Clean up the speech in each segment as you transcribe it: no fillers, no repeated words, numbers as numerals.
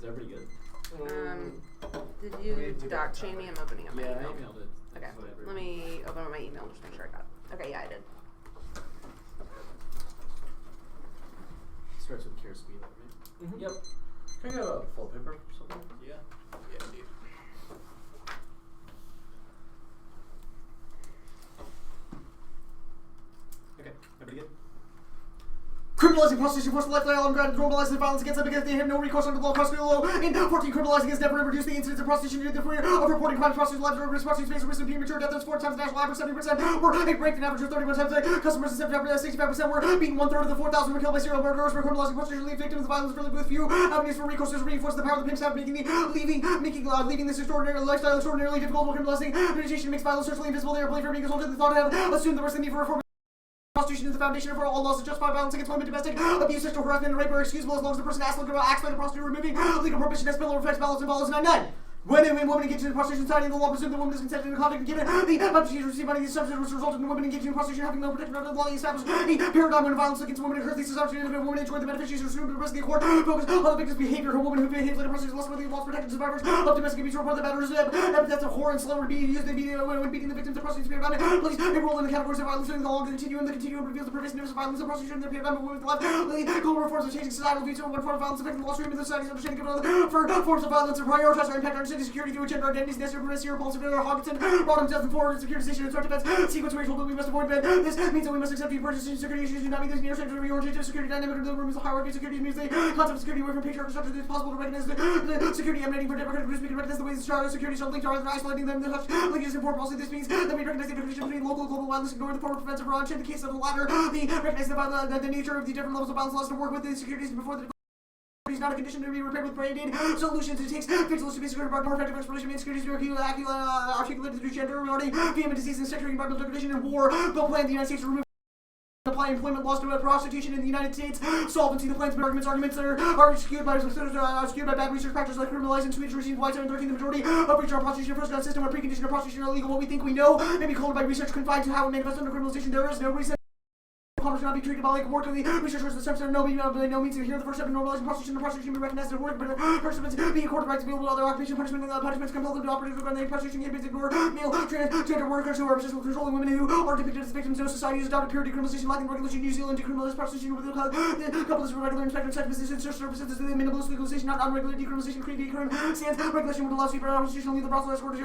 They're pretty good. Did you doc chain me? I'm opening up my email. Yeah, I emailed it. Okay, let me open up my email just to make sure I got it. Okay, yeah, I did. Starts with care speed, right? Yep. Can I get a full paper or something? Yeah. Yeah, indeed. Okay, everybody good? Criminalizing prostitution, forced lifestyle, ungrounded, normalizing violence against them because they have no recourse under the law. Prostitution law in 14, criminalizing has never reduced the incidence of prostitution to the fear of reporting crimes. Prostitution lives over prostitution space risk of premature death. That's 4 times the national average. 70% were raped, an average of 31 times a day. Customers and 65% were beaten. 1/3 of the 4,000 were killed by serial murderers. For criminalizing prostitution, leave victims of violence really with few avenues for recourse to reinforce the power of the pimps have, making this extraordinary lifestyle extraordinarily difficult. While criminalizing meditation makes violence socially invisible. They are blamed for being assaulted. The thought to have assumed the worst need for reform. Prostitution is the foundation for all laws to justify violence against women. Domestic abuse, sexual harassment, and rape are excusable as long as the person acts like a prostitute, removing legal prohibition as bill of rights, balance, and balance 99. When women engage in prostitution society, the law presumes the woman is consented in the conduct and given the opportunity to receive money. These substance which resulted in women engaging in prostitution having no protection under the law. Established a paradigm when violence against women occurs. These opportunities when women enjoy the benefits she is assumed to the rest of the court. Focus on the victim's behavior. Her woman who behaves like a prostitute is less worthy of loss protected survivors of domestic abuse report the matters epithets of horror and slur would be used when beating the victims of prostitution. Paradigm police enrolled in the categories of violence during the long continuum. The continuum reveals the pervasiveness of violence and prostitution in the paradigm of women's life. Global reforms of changing societal views of one form of violence affecting the law stream of the society's understanding of another. For forms of violence and prioritize our impact on city security through gender identities, necessary for zero pulse of Hawkinson, Rodham 2004, securitization and threat defense, sequence racial that we must avoid. This means that we must accept the purchase of security issues do not mean this near center reorientation of security dynamic of the room is a hierarchy of security means the concept of security away from patriarchal structures. It is possible to recognize the security emanating from democratic groups. We can recognize the ways the security are linked rather than isolating them. The such linkages in foreign policy. This means that we recognize the differentiation between local and global violence, ignore the form of defensive violence. In the case of the latter, we recognize the nature of the different levels of violence laws to work with the securities before the is not a condition to be repaired with brain aid solutions. It takes vigilance to be secured by more effective exploration of insecurities articulated through gender, regarding vehement disease and sexual environmental degradation and war. Bill plan the United States to remove apply employment laws to prostitution in the United States. Solvency, the plans, arguments that are skewed by bad research practices like criminalizing Swedish regime, white 713, the majority of regional prostitution first gun system where precondition of prostitution are illegal. What we think we know may be colored by research confined to how it manifests under criminalization. There is no reason commerce cannot be treated by like work of the researchers. The steps are no means to hear the first step in normalizing prostitution. The prostitution be recognized as work, but participants being accorded rights to be able to other occupation punishments compel them to operate regarding the prostitution campaigns ignore male transgender workers who are controlling women who are depicted as victims. No society has adopted pure decriminalization, lacking regulation. New Zealand decriminalized prostitution with the couple of regular inspector sex business services. The minimalist legalization, not unregulated decriminalization. Creating decriminalization stands regulation would allow sweeper prostitution. Only the brothel escort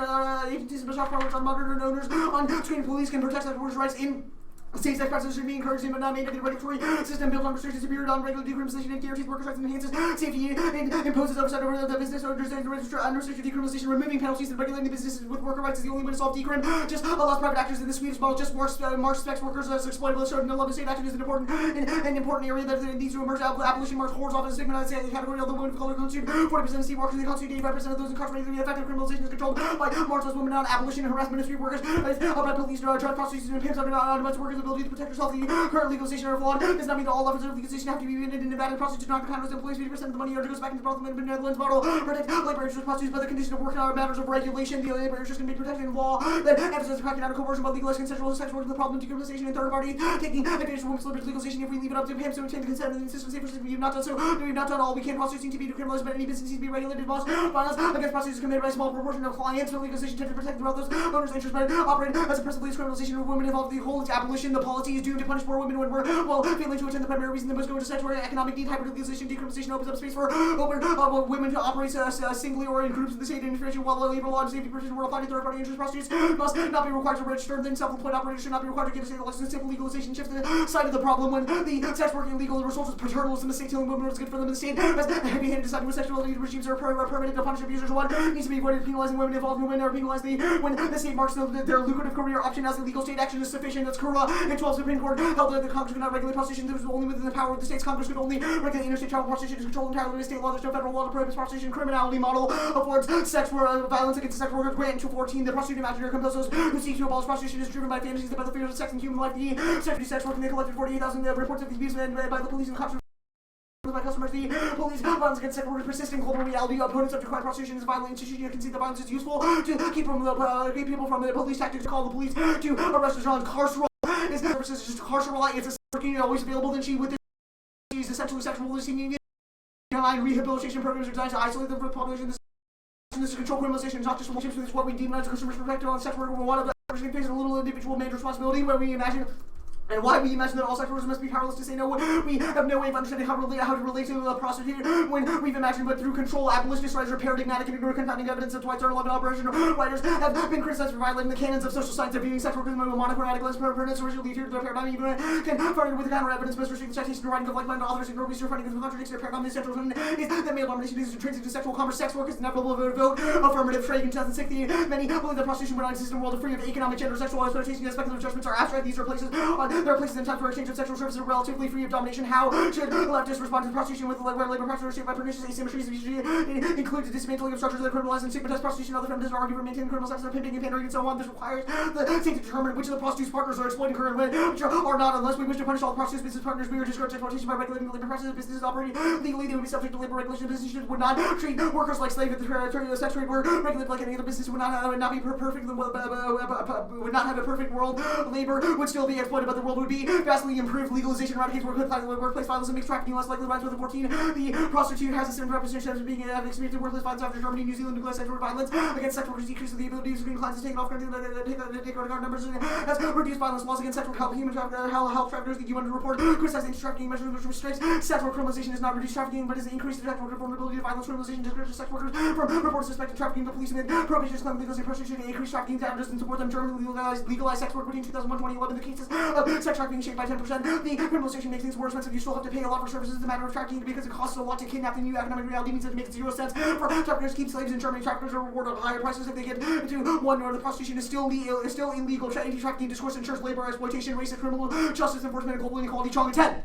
agencies and bizarre powers on monitored owners on screen. Police can protect sex workers' rights in same-sex practices should be encouraged but not mandated. Regulatory system built on restrictions superior on regular decriminalization and guarantees workers' rights and enhances safety and imposes oversight over the business owners and unrestricted decriminalization. Removing penalties and regulating businesses with worker rights is the only way to solve decrim. Just allows private actors in the Swedish model just marks sex workers as exploitable. Showed no love to state action is an important area that needs to emerge. Abolition marks hordes off as a stigmatized category. Although women of color constitute 40% of state workers, they constitute 85% of those incarcerated. The effective criminalization is controlled by marginalized women on abolition and harassment of street workers. By police, drug prostitution and pimps under workers' ability to protect herself. The current legalization are flawed. Does not mean that all levels of legalization have to be ended in Nevada. Prostitution not condos employees 50% of the money goes back into the brothel and Netherlands model. Protect labor interests prostitutes by the condition of work and matters of regulation. The labor interest can be protected in law that emphasizes cracking down on coercion by legalizing consensual sex work. The problem of decriminalization and third party taking advantage of women's legalization. If we leave it up to him to obtain the consent of the system, we have not done so. We have not done all we can. Prostitution to be decriminalized, but any business needs to be regulated. Violence against prostitution is committed by a small proportion of clients. But legalization tends to protect the brothels owners' interests by operating as a principal criminalization of women involved. The whole abolition. The policy is doomed to punish more women when we're failing to attend the primary reason that most go into statutory economic need. Hyper-legalization, decriminalization opens up space for women to operate singly or in groups of the state information while labor law and safety provision were applied to third-party interest. Prostitutes must not be required to register. Then self-employed operators should not be required to get a state license. Simple legalization shifts the side of the problem when the sex working illegal. The result is paternalism. The state telling women what's good for them. The state has heavy-handed deciding what sexuality regimes are permitted to punish abusers. One needs to be avoided. Penalizing women involved in women are penalized when the state marks their lucrative career option as illegal. State action is sufficient. That's Kura and 12 Supreme Court held that the Congress cannot regulate prostitution. There was only within the power of the states. Congress could only regulate interstate travel. Prostitution is controlled entirely by state law. There's no federal law to prohibit prostitution. Criminality model affords sex violence against sex workers. Grant 214. The prostitute imaginary compels those who seek to abolish prostitution is driven by fantasies about the fears of sex and human life. The Secretary of Sex Work and they collected 48,000 reports of these abuse by the police and cops. By customers, the police violence against sex workers persisting global reality. Opponents of decrying prostitution is violent institution. You can see the violence is useful to keep people from the police tactics. Call the police to arrest a John carceral. Is services just carceral? It's a working always available. Then she's essentially sexual. in-kind rehabilitation programs are designed to isolate them from the population. This is control criminalization, not just relationships with this, what we demonize the consumer's perspective on sex work. We want to face a little individual made responsibility where we imagine. And why we imagine that all sex workers must be powerless to say no. We have no way of understanding how to relate to a prostitute when we've imagined, but through control, abolitionist writers are paradigmatic and ignore confounding evidence of Dwight's Arnold operation. Writers have been criticized for violating the canons of social science of viewing sex workers as monochromatic less permanent originally to their paradigm, even can further with the counter evidence most restrict the citation and writing of like-minded authors ignore research findings with contradicts their paradigm. The central is that male domination is intrinsic to sexual commerce. Sex work is inevitable vote. Affirmative trade in 2016. Many believe that prostitution would not exist in a world free of economic, gender, sexual exploitation. And speculative judgments are abstract. These are places. There are places and times where exchange of sexual services are relatively free of domination. How should leftists respond to prostitution with where labor practices are shaped by pernicious asymmetries, include the dismantling of structures that criminalize and stigmatize prostitution? Other feminists argue for maintaining criminal sex, pimping and pandering and so on. This requires the state to determine which of the prostitute's partners are exploiting her and which are not. Unless we wish to punish all the prostitutes' business partners, we would discourage exploitation by regulating the labor practices. Businesses operating legally, they would be subject to labor regulation. Businesses would not treat workers like slaves. The sex trade were regulated like any other business. Would not be perfect. Would not have a perfect world. Labor would still be exploited, but the world would be vastly improved. Legalization eradicates workplace violence and makes trafficking less likely. Rise with the 14. The prostitute has a similar representation of being experienced workplace violence after Germany, New Zealand, nuclear sexual violence against sex workers decreases the ability to screen clients to take off take out numbers has reduced violence laws against sexual health. Human health traffickers, the UN report criticizing trafficking measures which restricts sex work criminalization has not reduced trafficking, but has increased the sex worker vulnerability to violence. Criminalization discourages sex workers from reports of suspected trafficking. The police and prohibitions claim legalization prostitution and increased trafficking damages and support them. Germany legalized sex work between 2001 and 2011. The cases of sex trafficking shaped by 10%. The criminalization makes things more expensive. You still have to pay a lot for services. It's a matter of trafficking because it costs a lot to kidnap. The new economic reality means that it makes 0 sense for traffickers to keep slaves in Germany. Traffickers are rewarded higher prices if they get into one or the prostitution is still illegal. Anti-trafficking discourse ensures labor exploitation, racist criminal justice enforcement, and global inequality. Chong 10.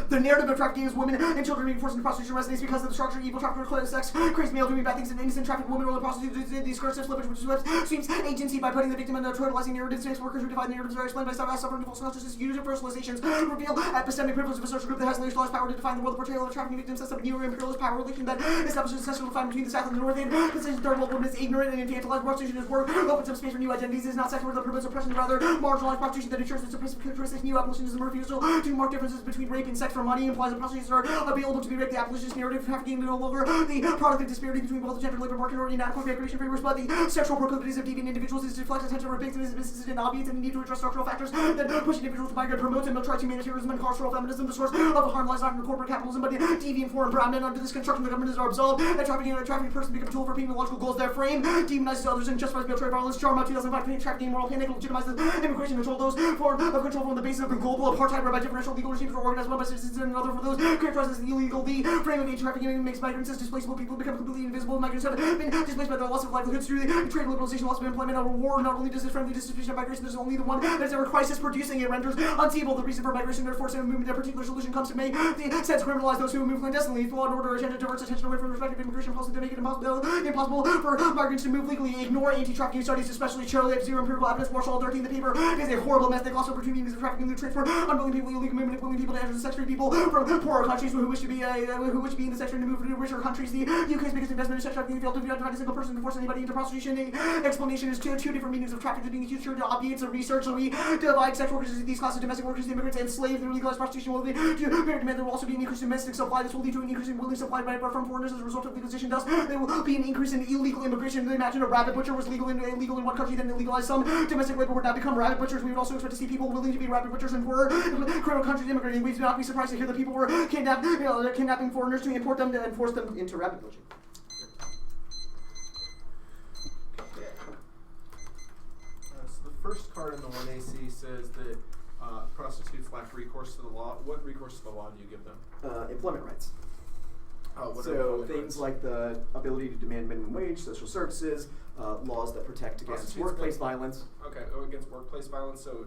The narrative of trafficking is women and children being forced into prostitution resonates because of the structure. Evil traffickers, sex, crazy male doing bad things, and innocent trafficked women or the prostitutes. These discursive slippage which sweeps agency by putting the victim in a totalizing narrative. Sex workers who define narratives are explained by suffering false consciousness. Universalizations reveal epistemic privilege of a social group that has legalized power to define the world. The portrayal of a trafficking victim sets up a new imperialist power relation that establishes a sexual divide between the South and the North. And positions third world women is ignorant and infantilized. Prostitution is work opens up space for new identities. It is not sex work that promotes oppression, rather marginalized prostitution that ensures its oppressive characteristics. New abolitionism refusal to mark differences between rape and sex for money implies that prostitutes are available to be raped. The abolitionist narrative trafficking no longer the product of disparity between both the gender labor market or inadequate recreation frameworks, but the sexual proclivities of deviant individuals is to deflect attention from victims, businesses, and obviates and the need to address structural factors that push individuals to migrate, promote and militarize humanitarianism and carceral feminism, the source of harm lies not in corporate capitalism, but deviant foreign brown men. Under this construction, the government is absolved, and trafficking person become a tool for penological goals. Their frame demonizes others and justifies male trade violence. Charm 2005 trafficking moral panic legitimizes immigration control. Those form of control from the basis of the global apartheid, whereby differential legal regimes are organized one by citizens and another for those characterized as illegal. The frame of anti-trafficking makes migrants as displaceable people become completely invisible. Migrants have been displaced by their loss of livelihoods through the trade liberalization, loss of employment, and war. Not only does it friendly distribution of migration, there's only the one that is ever crisis producing. It renders unseeable the reason for migration. Therefore, a movement, a particular solution comes to make the sense criminalize those who move clandestinely. Law and order agenda diverts attention away from respective immigration policy to make it impossible for migrants to move legally. Ignore anti-trafficking studies, especially show they have zero empirical evidence. Marshall 13, the paper is a horrible mess. They also opportunity means of trafficking the transport unwilling people, illegal movement of willing people to enter the sex trade. People from poorer countries who wish to be in the sex trade to move to richer countries. The UK's biggest investment in sex trafficking failed to divide a single person to force anybody into prostitution. The explanation is two different meanings of trafficking being used to obviate the research. So we divide sex workers into these classes of domestic workers, the immigrants, and slaves. The legalized prostitution will lead to greater demand. There will also be an increase in domestic supply. This will lead to an increase in willing supply from foreigners as a result of legalization. Thus, there will be an increase in illegal immigration. Imagine a rabbit butcher was legal in one country, then illegalized. Some domestic labor would now become rabbit butchers. We would also expect to see people willing to be rabbit butchers in poorer criminal countries immigrating. We would not be surprised to hear that people were kidnapping foreigners to import them and force them into rabbit butching. So the first card in the 1AC says that prostitutes lack recourse to the law. What recourse to the law do you give them? Employment rights. What So things like the ability to demand minimum wage, social services, laws that protect against workplace violence. Okay, against workplace violence. So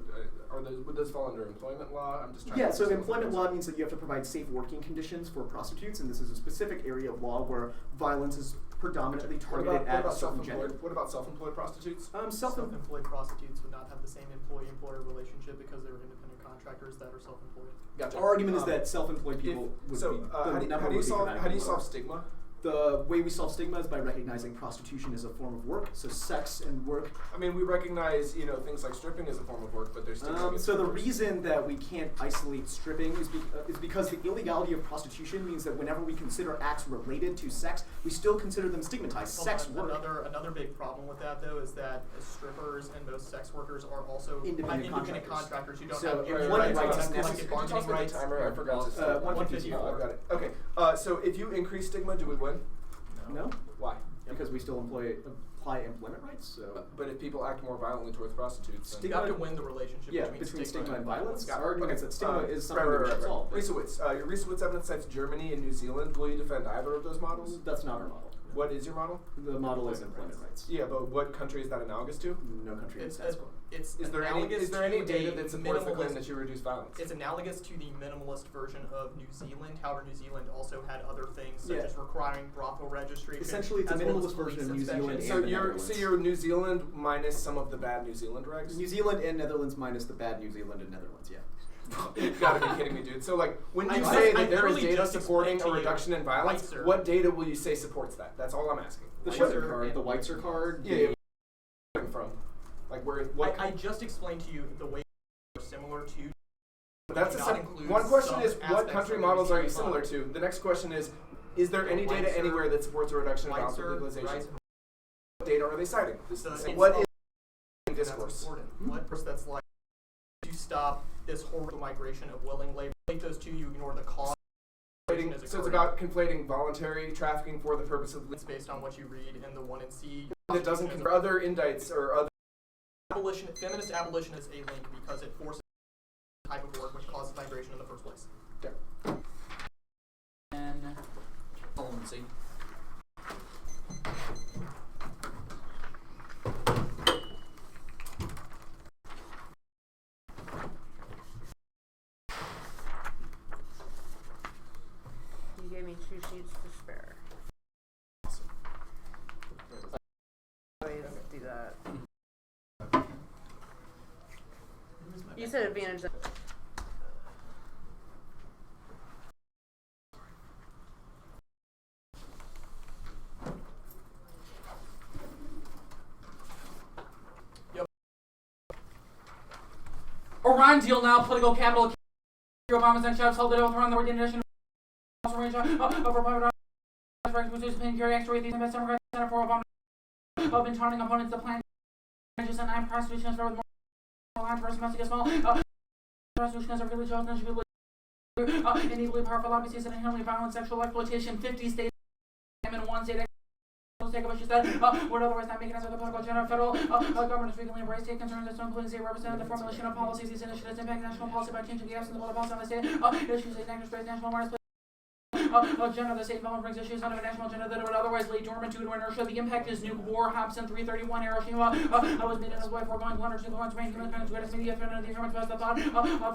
would those fall under employment law? I'm just trying. Yeah, so employment law means that you have to provide safe working conditions for prostitutes, and this is a specific area of law where violence is predominantly targeted at a certain gender. What about self-employed prostitutes? Self-employed prostitutes would not have the same employee-employer relationship because they're independent contractors that are self-employed. Gotcha. Our argument is that self-employed people would be. How do you solve stigma? The way we solve stigma is by recognizing prostitution as a form of work. So sex and work. I mean, we recognize, you know, things like stripping as a form of work, but there's still So the reason that we can't isolate stripping is because the illegality of prostitution means that whenever we consider acts related to sex, we still consider them stigmatized. Sex work. Another big problem with that, though, is that strippers and most sex workers are also independent contractors who don't So have any one rights, right don't is have collective necessary. bargaining rights. Timer, I forgot to say. 154. I've got it. Okay. So if you increase stigma, do we win? No? Why? Because we still apply employment rights. So. But if people act more violently towards prostitutes, then You have to win the relationship between stigma and violence. Got it. Our argument is that stigma is something that we should solve. Reciprocity. Your Reciprocity evidence cites Germany and New Zealand. Will you defend either of those models? That's not our model. What is your model? The model is employment rights. Yeah, but what country is that analogous to? No country It's is quo. It's Is there analogous any to data a that supports the claim minimalist- that you reduce violence? It's analogous to the minimalist version of New Zealand. However, New Zealand also had other things such Yeah. as requiring brothel registration. Essentially, it's a as well as minimalist version of police New Zealand inspection. So and the you're Netherlands. New Zealand minus some of the bad New Zealand regs. New Zealand and Netherlands minus the bad New Zealand and Netherlands. Yeah. You've got to be kidding me, dude. So like, when you I say that there is literally data just supporting explained a to you. reduction in violence, Right, sir. what data will you say supports that? That's all I'm asking. The Whites Schweitzer are- card, the Weitzer card. Yeah, yeah. Coming from, like where? What? I just explained to you the way are similar to. That's do a not second. include One question some is, what aspects country of models are you New similar Zealand to? The next question is there any data Weitzer- anywhere that supports a reduction in violence with Weitzer, legalization? right? What data are they citing? The- What it's is That's discourse? important. What that's like to stop this horrible migration of willing labor. Take those two, you ignore the cause. So it's about conflating voluntary trafficking for the purpose of It's based on what you read in the 1 and C. that doesn't confer other indicts or other. Feminist abolition is a link because it forces the type of work which causes migration in the first place. And policy. You gave me 2 sheets to spare. Always do that. You said advantage. Iran deal now, political capital. Obama's next job held it over on the organization of private carry extra these invest Democrats Center for Obama have been taunting opponents the plan just and I'm prostitution is with more controversy must get small prostitution is a really chosen should be enabling powerful lobbies and inherently violent sexual exploitation 50 states and in 1 state take up, she said, would otherwise not make it as a political agenda. Federal governments frequently embrace state concerns that including state representative the formulation of policies. These initiatives impact national policy by changing the absence of public policy on the state. Issues that negative straight national awareness. Agenda the state development brings issues out of a national agenda that would otherwise lay dormant due to inertia. The impact is nuke war. Hobson 331 Hiroshima. Was made in his way foregoing blunders to the ones range independence greatest media threat and the affirmative best thought.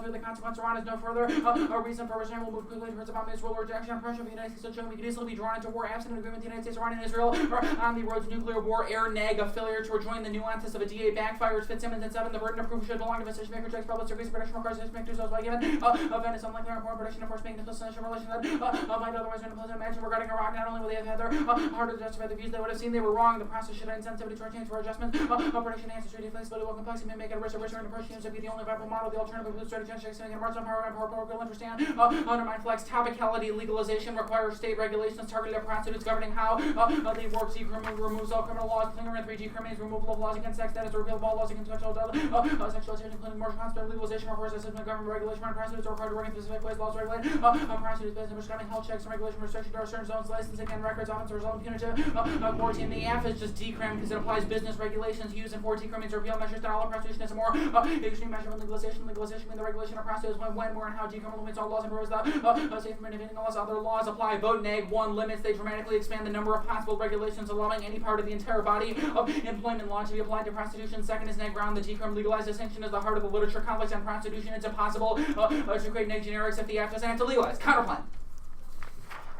Through the consequence around is no further. A reason for which I will move quickly towards about this rule or rejection and pressure of the United States to show we could easily be drawn into war absent an agreement with the United States, Iran, and Israel on the road to nuclear war. Air neg a failure to rejoin the nuances of a DA backfires. Fitzsimmons and 7. The burden of proof should belong to decision maker. Checks public service production requires decision makers by given. Event is unlikely or important production of force making this relation that might otherwise be unpleasant. Imagine regarding Iraq, not only will they have had their harder to justify the views they would have seen they were wrong. The process should have insensitivity to our change for adjustments. Prediction answers treaty flexibility will complexity may make it a risk of return to approach seems to be the only viable model. The alternative includes strategy checks and march on power and power will understand. Undermine flex topicality legalization requires state regulations targeted at prostitutes governing how they work. Removes all criminal laws. Clinger and 3G criminals removal of laws against sex. That is a repeal of all laws against sexual sexualization, including more constant legalization requires a system of government regulation on prostitutes are required to work in specific ways. Laws regulate prostitutes business prescribing health checks and regulation restriction to certain zones, licensing and records often result in punitive quarantine. The AF is just decrim because it applies business regulations used in 4 decrim to repeal measures that all of prostitution is a more extreme measure of legalization. Legalization means the regulation of prostitutes when, where, and how decrim limits all laws and prohibits the safe from anything unless other laws apply. Vote neg 1 limits. They dramatically expand the number of possible regulations allowing any part of the entire body of employment law to be applied to prostitution. Second is neg ground. The decrim legalized distinction is the heart of the literature complex on prostitution. It's impossible to create neg generics if the act doesn't have to legalize. Counterplan.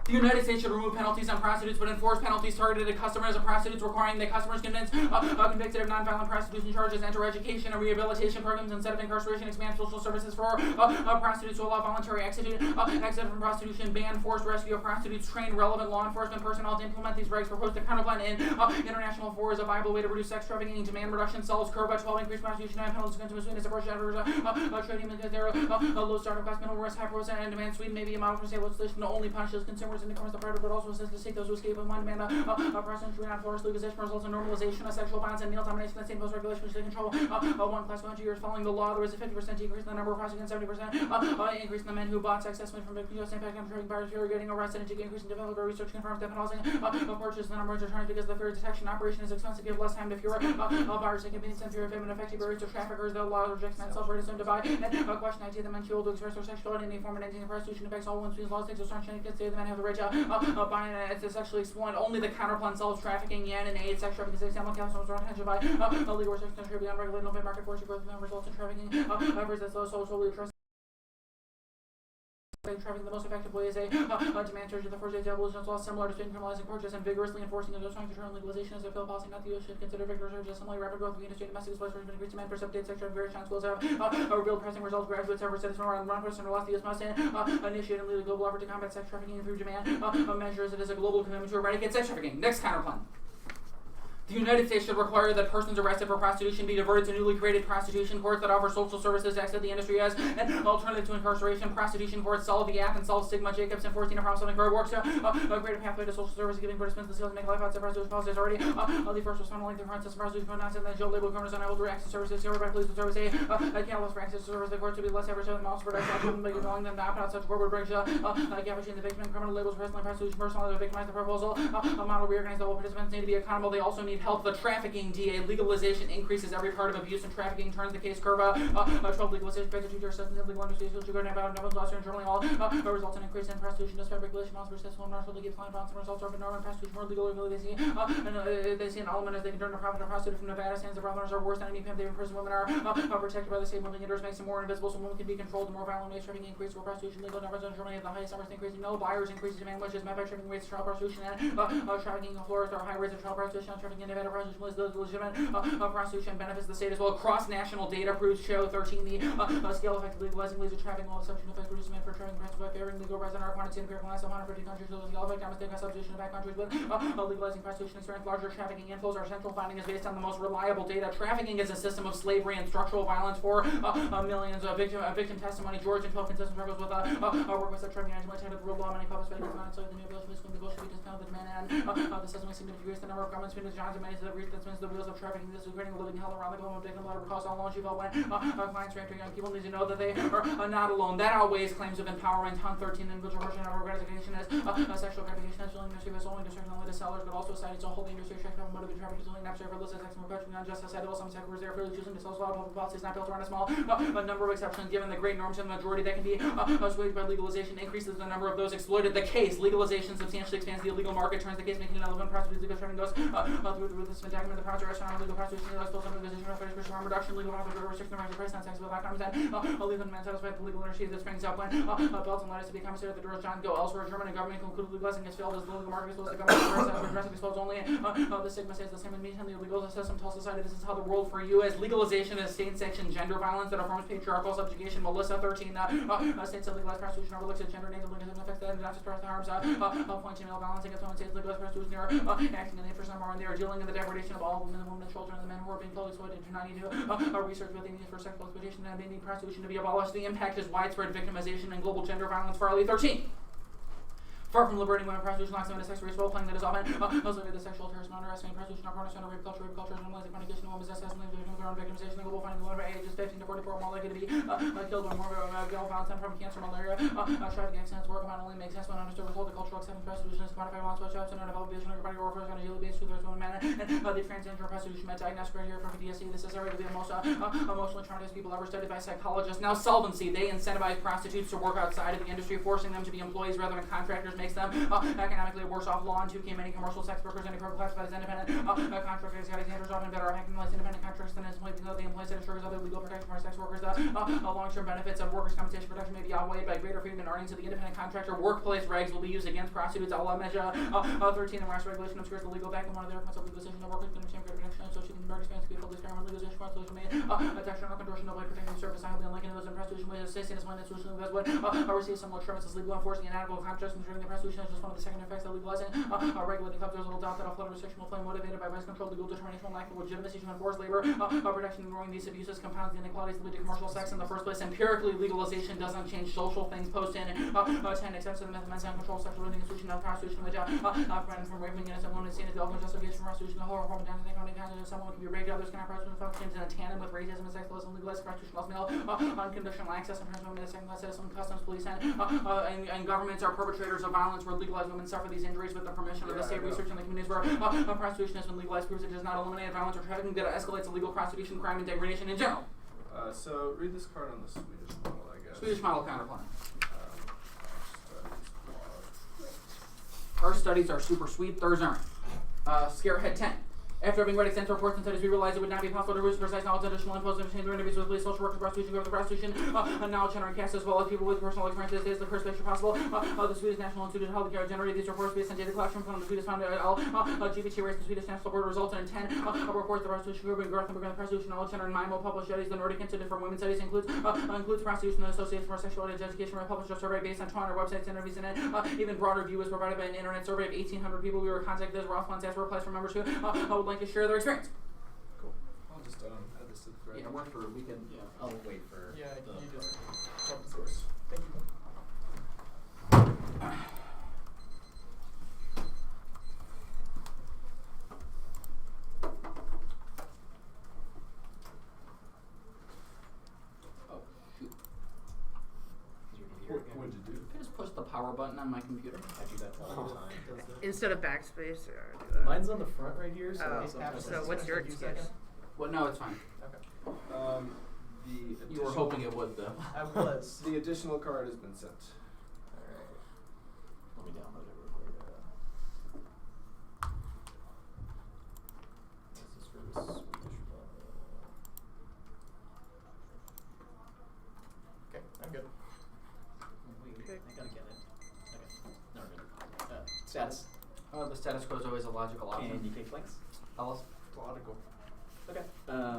The United States should remove penalties on prostitutes, but enforce penalties targeted at customers of prostitutes, requiring that customers convinced convicted of nonviolent prostitution charges enter education and rehabilitation programs instead of incarceration. Expand social services for prostitutes to allow voluntary exit from prostitution. Ban forced rescue of prostitutes. Train relevant law enforcement personnel to implement these regs. Propose the counterplan in international fora is a viable way to reduce sex trafficking. Demand reduction solves curve by 12 increased prostitution and penalties against Sweden. Trading because there are low startup cost, minimal risk, high percent and demand. Sweden may be a model for state legislation that only punishes consumers and incurs the private, but also assists to take those who escape and demand prostitution and forced legalization results in normalization of sexual violence and male domination. The same post-regulation which they control one class 100 years following the law. There was a 50% decrease in the number of prostitutes and 70% increase in the men who bought sex estimate from victims of impact on trading buyers who are getting arrested. And increase in developer research confirms that penalizing purchase the number of returns because the fear detection operation is expensive, give less time to fewer buyers and convenience and fewer of and effective barriers to traffickers. The law rejects men self-ready to buy and question idea that men too old to express their sexuality in any form and ending prostitution affects all women. Swedish laws takes a strong change against the men have the right to buy and to sexually exploit. Only the counterplan solves trafficking and AIDS, sex trafficking, example customers are attention by illegal sex country beyond regulated open market force growth and results in trafficking. Efforts that solely trust trafficking. The most effective way is a demand charge of the first stage abolitionist law similar to state criminalizing purchase and vigorously enforcing the strong deterrent legalization as a field policy. Not the U.S. should consider vigorous or just similarly rapid growth of the industry. Domestic displacement has increased demand for subjugate sex trafficking. Various schools have revealed pressing results. Graduates have citizens around 1% or less. The U.S. must initiate and lead a global effort to combat sex trafficking through demand measures. It is a global commitment to eradicate sex trafficking. Next counterplan. The United States should require that persons arrested for prostitution be diverted to newly created prostitution courts that offer social services to exit the industry as an alternative to incarceration. Prostitution courts solve the Athens, solve Stigma, Jacobs, and 14 from something curve works to create a pathway to social service, giving participants the skills to make life outside prostitution policies already. The first was funneling through front system prostitution, but not then jail label criminals unable to access services, covered by police with service a catalyst for access to service. The courts to be less average than also for action, making knowing them not out such corporate breaks gap between the victim and criminal labels, personally prostitution, personally the victimized the proposal. A model reorganized all participants need to be accountable. They also need help. The trafficking DA legalization increases every part of abuse and trafficking, turns the case curve 12 legalization back to 2 years substance legal industries which are going to have no laws in Germany all results in increase in prostitution despite regulation also successful and marshal to give client bonds and results are normal prostitution more legal they see they see an element as they can turn the profit of prostitute from Nevada stands the brothels are worse than any pimp they imprisoned women are protected by the same willing makes them more invisible so women can be controlled the more violent ways trafficking increase where prostitution legal numbers in Germany have the highest numbers increasing no buyers increases demand which is met by trafficking rates child prostitution and trafficking in Florida there are high rates of child prostitution trafficking in Nevada prostitution is legitimate prostitution benefits the state as well. Cross-national data proves show 13 the scale effect legalizing leads to trafficking law exception effect reduced demand for trafficking principle by favoring legal resident our quantity in empirical last 150 countries. So the scale effect mistake by substitution of back countries with legalizing prostitution experience larger trafficking inflows. Our central finding is based on the most reliable data. Trafficking is a system of slavery and structural violence for millions of victim testimony. George and 12 consistent struggles with work with trafficking and much of the rule law many public spending on so the new abolition is going to should be discounted the demand and the system seems to decrease the number of comments between the Johns and many that reach the wheels of trafficking. This is creating a living hell around the globe. Victim letter because how long she felt when clients are entering young people need to know that they are not alone. That outweighs claims of empowerment. On 13 individual version of organization as sexual gratification as the industry was only distributing only to sellers, but also cited to hold the industry attractive and motivated traffickers only not for illicit sex and perpetuating unjust society. Some sectors are fairly choosing to sell public policies not built around a small number of exceptions. Given the great norms in the majority that can be swayed by legalization, increases the number of those exploited. The case legalization substantially expands the illegal market, turns the case making it relevant. Prostitutes legal trafficking goes through this document. The prostitution legal prostitution legalization harm reduction legal restriction of price on sex with outcomes and legal demand satisfied the legal industry that springs up when belts and letters to be compensated at the doors John go elsewhere. German government concluded legalizing is failed as the legal market exposed the government addressing exposed only the stigma stays the same and meantime the legal system tells society this is how the world for you is. Legalization is state sanctioned gender violence that affirms patriarchal subjugation. Melissa 13 states that legalized prostitution overlooks its gender native legalism affects that and not just the harms point to male balance against women states legalized prostitution are acting in the interest of more and they are dealing in the degradation of all women and children and the men who are being fully exploited do not need to research what they need for sexual exploitation and they need prostitution to be abolished. The impact is widespread victimization and global gender violence. Farley 13. Far from liberating women, prostitution locks them into sex race role playing that is often associated with sexual terrorism, underestimating prostitution, cornerstone of rape culture is normalizing fornication, women's assassination, victims of victimization, and global finding women ages 15 to 44 more likely to be killed or more violence from cancer, malaria, trafficking accidents, work amount only makes sense when understood result of cultural acceptance. Prostitution is quantified violence, sweatshops, and development of your body or refers on a daily basis to those women, men, and the transgender prostitution met diagnosed criteria for PTSD. This is arguably the most emotionally traumatized people ever studied by psychologists. Now, solvency. They incentivize prostitutes to work outside of the industry, forcing them to be employees rather than contractors. makes them economically worse off. Law and 2 came many commercial sex workers and classified as independent contractors. Standards often better recognized independent contractors than employees because the employees that ensures other legal protection for sex workers. Long-term benefits of workers' compensation protection may be outweighed by greater freedom and earnings of the independent contractor. Workplace regs will be used against prostitutes. Measure 13, the Rash regulation obscures the legal background. One of the requirements of legalization of workers can understand greater protection. So she can convert experience to be a full disclaimer. Legalization constitution made protection or contortion of protecting the service. Highly unlike those in prostitution, which is assisting as one institution that would receive similar treatments as legal enforcing and adequate contracts concerning the prostitution is just one of the second effects of legalizing regulating clubs. There's little doubt that a flood restriction will play motivated by vice control, legal determination, and lack of legitimacy to enforce labor protection. Ignoring these abuses compounds the inequalities that lead to commercial sex in the first place. Empirically, legalization doesn't change social things. Post in 10 except for the method of control sexual institution of prostitution, which prevented from raping innocent women seen as the ultimate justification for prostitution. The whole reform down to the economic kind of someone can be raped, others cannot prostitute functions in a tandem with racism and sexualism. Legalized prostitution allows male unconditional access and turns women into second-class citizens. Customs, police, and governments are perpetrators of violence where legalized women suffer these injuries with the permission of the state. Research in the communities where prostitution has been legalized proves it does not eliminate violence or trafficking, that it escalates illegal prostitution, crime, and degradation in general. So read this card on the Swedish model, I guess. Swedish model counterplan. Our studies are super sweet. Thursday. Scarehead 10. After having read extensive reports and studies, we realized it would not be possible to reduce precise knowledge of additional infos and their interviews with police, social workers, prostitution, the prostitution, knowledge generate cast as well as people with personal experiences is the first picture possible. The Swedish National Institute of Health Care generated these reports based on data collection from the Swedish Found LGBT race. The Swedish National Board resulted in 10 reports. The prostitution group in Gothenburg and the prostitution knowledge center in Malmo published studies. The Nordic Institute for Women's Studies includes prostitution and Association for Sexuality and Education. We published a survey based on 200 websites, interviews, and even broader view was provided by an internet survey of 1,800 people. We were contacted as Rothmans asked for replies from members who would like to share their experience. Cool. I'll just add this to the thread. Yeah, we can. Yeah, I'll wait for Yeah, the you just card. drop the source. Thank you. Oh, shoot. What'd you do? I just pushed the power button on my computer. I do that all the time. Instead of backspace, do that. Mine's on the front right here, so Oh, sometimes so what's your excuse? Well, no, it's fine. Okay. You were hoping it would, though. I was. The additional card has been sent. Alright. let me download it real quick. This is for the Swedish one. Okay, I'm good. Wait, Okay. I gotta get it. Okay, no, we're good. Status. The status quo is always a logical option. And DK flanks. Alice? Logical. Okay.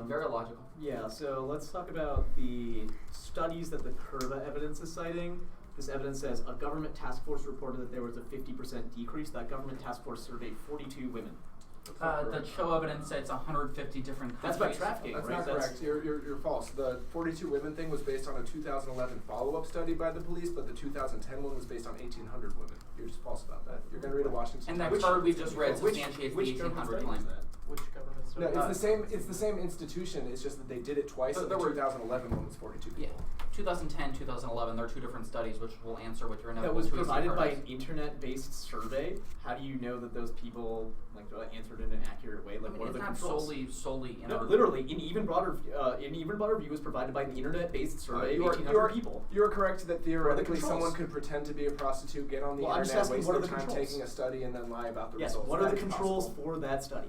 Very logical. Yeah, so let's talk about the studies that the Curva evidence is citing. This evidence says a government task force reported that there was a 50% decrease. That government task force surveyed 42 women. The show evidence says 150 different countries. That's about trafficking, That's right? not correct. You're false. The 42 women thing was based on a 2011 follow-up study by the police, but the 2010 one was based on 1,800 women. You're just false about that. You're going to read a Washington. And that Times. card we just read Which- substantiates which the government 1,800 study claim. is that? Which government No, study? it's the same institution. It's just that they did it twice. But And there the were- 2011 one was 42 people. Yeah. 2010, 2011, they're two different studies which will answer what your That was inevitable provided card by is. an internet-based survey. How do you know that those people answered in an accurate way? I Like, mean, what are it's the not controls? solely No, literally, an even broader view was provided by an internet-based survey of You are- 1,800 people. You are correct that theoretically controls? someone could pretend to be a prostitute, get on the Well, I'm just internet, asking, waste what are their the time controls? taking a study, and then lie about the Yes. results. What are the That is controls possible. for that study?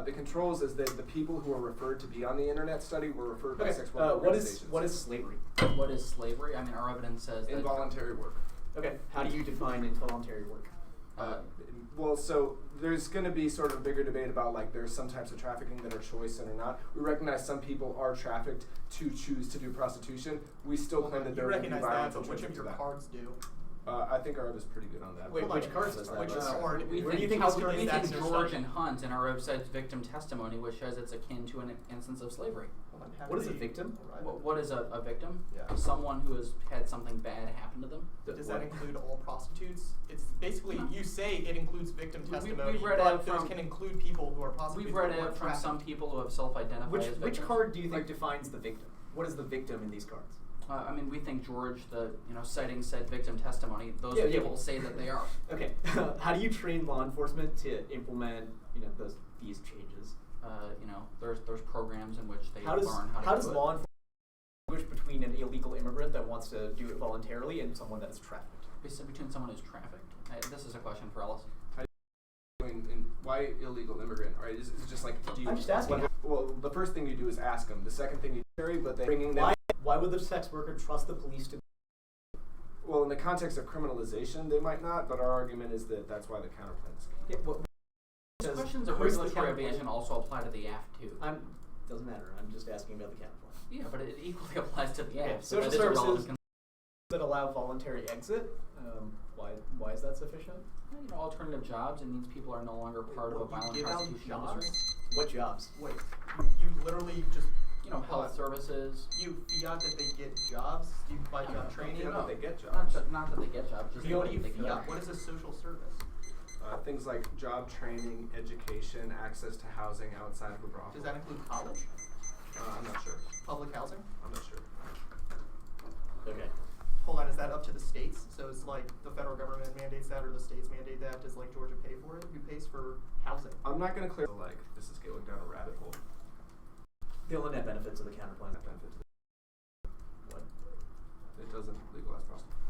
The controls is that the people who are referred to be on the internet study were referred by Okay. sex worker What organizations. is slavery? What is slavery? I mean, our evidence says that. Involuntary work. Okay. How do you define involuntary work? Well, so there's going to be sort of a bigger debate about like there's some types of trafficking that are choice and are not. We recognize some people are trafficked to choose to do prostitution. We still claim that you there will be recognize that, violence but which of intrinsic your to that. cards do? I think our is pretty good on that. Wait, Which card says that? Which Which card? We Where do you think, think we it's think your George study? and Hunt in our website's victim testimony, which says it's akin to an instance of slavery. Hold on, have What is a they victim? arrived? What is a victim? Yeah. Someone who has had something bad happen to them. Does that include all prostitutes? It's basically, you say it includes victim We've testimony, read but out those from- can include people who are prostitutes. We've read who are it from trafficked. some people who have self-identified as Which victims. card do you think defines the victim? What is the victim in these cards? I mean, we think George, citing said victim testimony, those Yeah, people yeah. say that they are. Okay. How do you train law enforcement to implement, these changes? There's programs in which they How learn does how to do it. law enforcement distinguish between an illegal immigrant that wants to do it voluntarily and someone that is trafficked? Between someone who's trafficked. This is a question for Ellis. Why illegal immigrant? Right? Is it just like do you? I'm just asking. Well, the first thing you do is ask them. The second thing you do, but then bringing them. Why would the sex worker trust the police to? Well, in the context of criminalization, they might not. But our argument is that that's why the counterclaim is. Yeah, These questions of where's the regulatory counterpoint? evasion also apply to the aft too. Doesn't matter. I'm just asking about the counterpoint. Yeah, but it equally applies to the aft. Social that is a relevant services that allow voluntary exit. Why is that sufficient? You know, alternative jobs. It means people are no longer part of a violent give out prostitution jobs? industry. What jobs? Wait, you literally just You know, health services. you fiat that they get jobs. You buy job training. Yeah, No, they get Not, jobs. not that they get jobs. Just What do you they can fiat? What is a social service? Things like job training, education, access to housing outside of a brothel. Does that include college, I'm not sure. public housing? I'm not sure. Okay. Hold on, is that up to the states? So it's like the federal government mandates that, or the states mandate that? Does like Georgia pay for it? Who pays for housing? I'm not going to clear. Like this is going down a rabbit hole. The only net benefits of the counterpoint. Benefit to What? It doesn't legalize prostitution.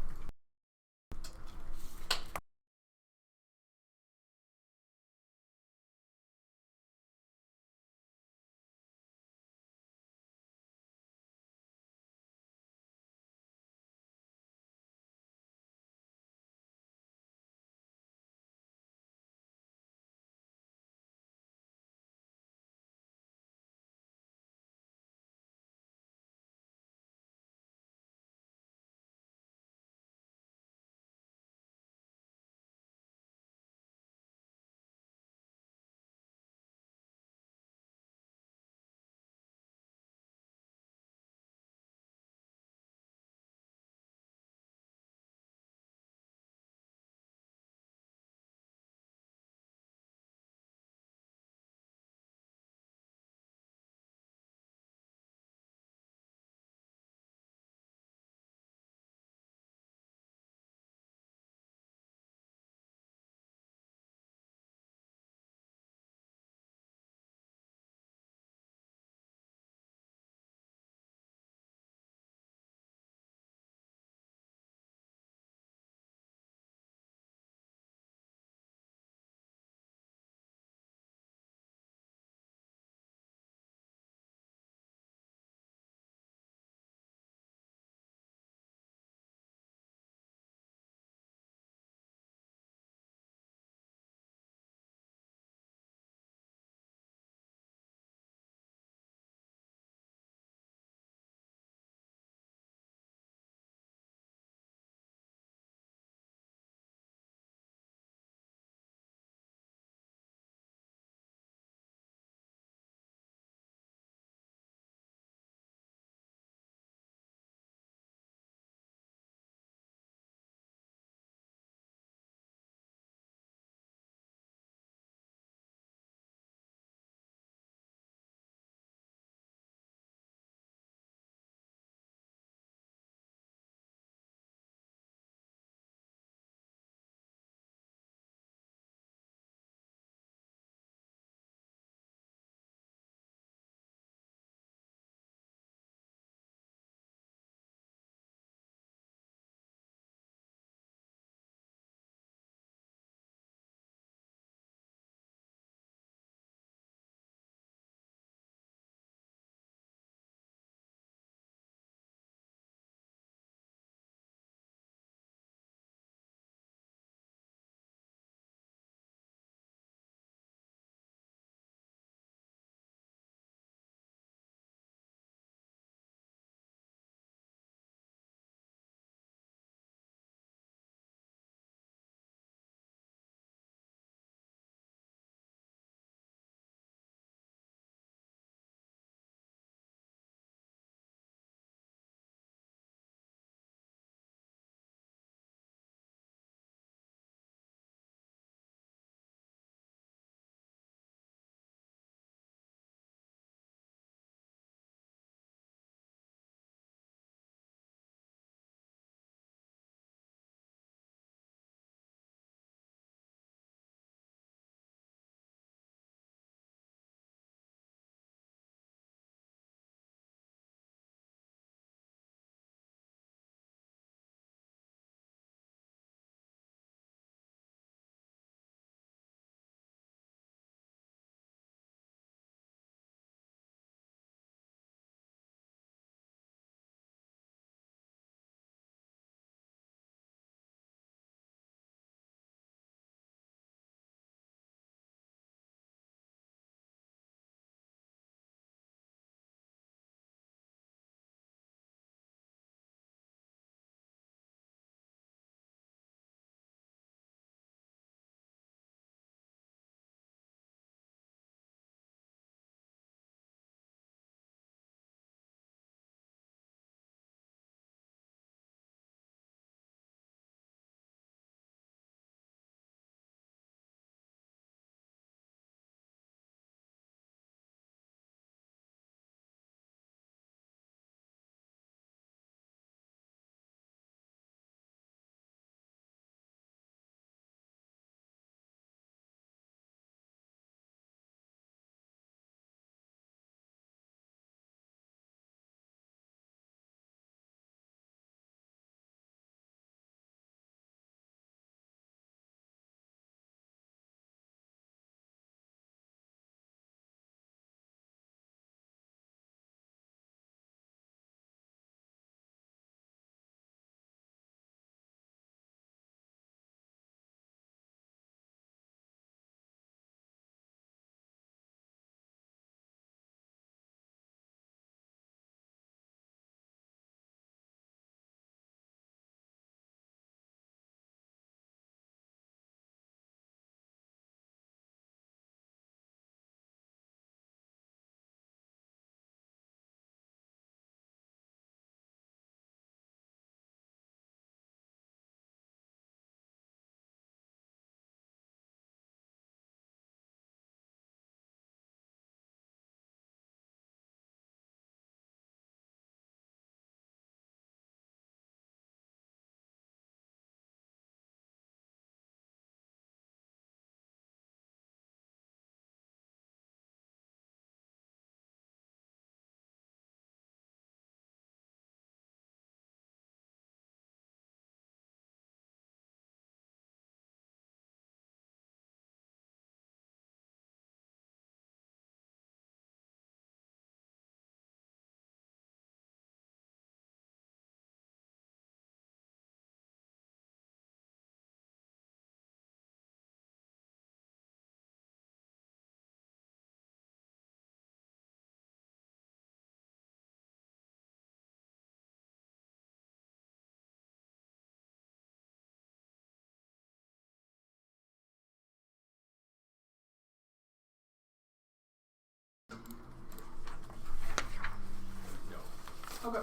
Okay.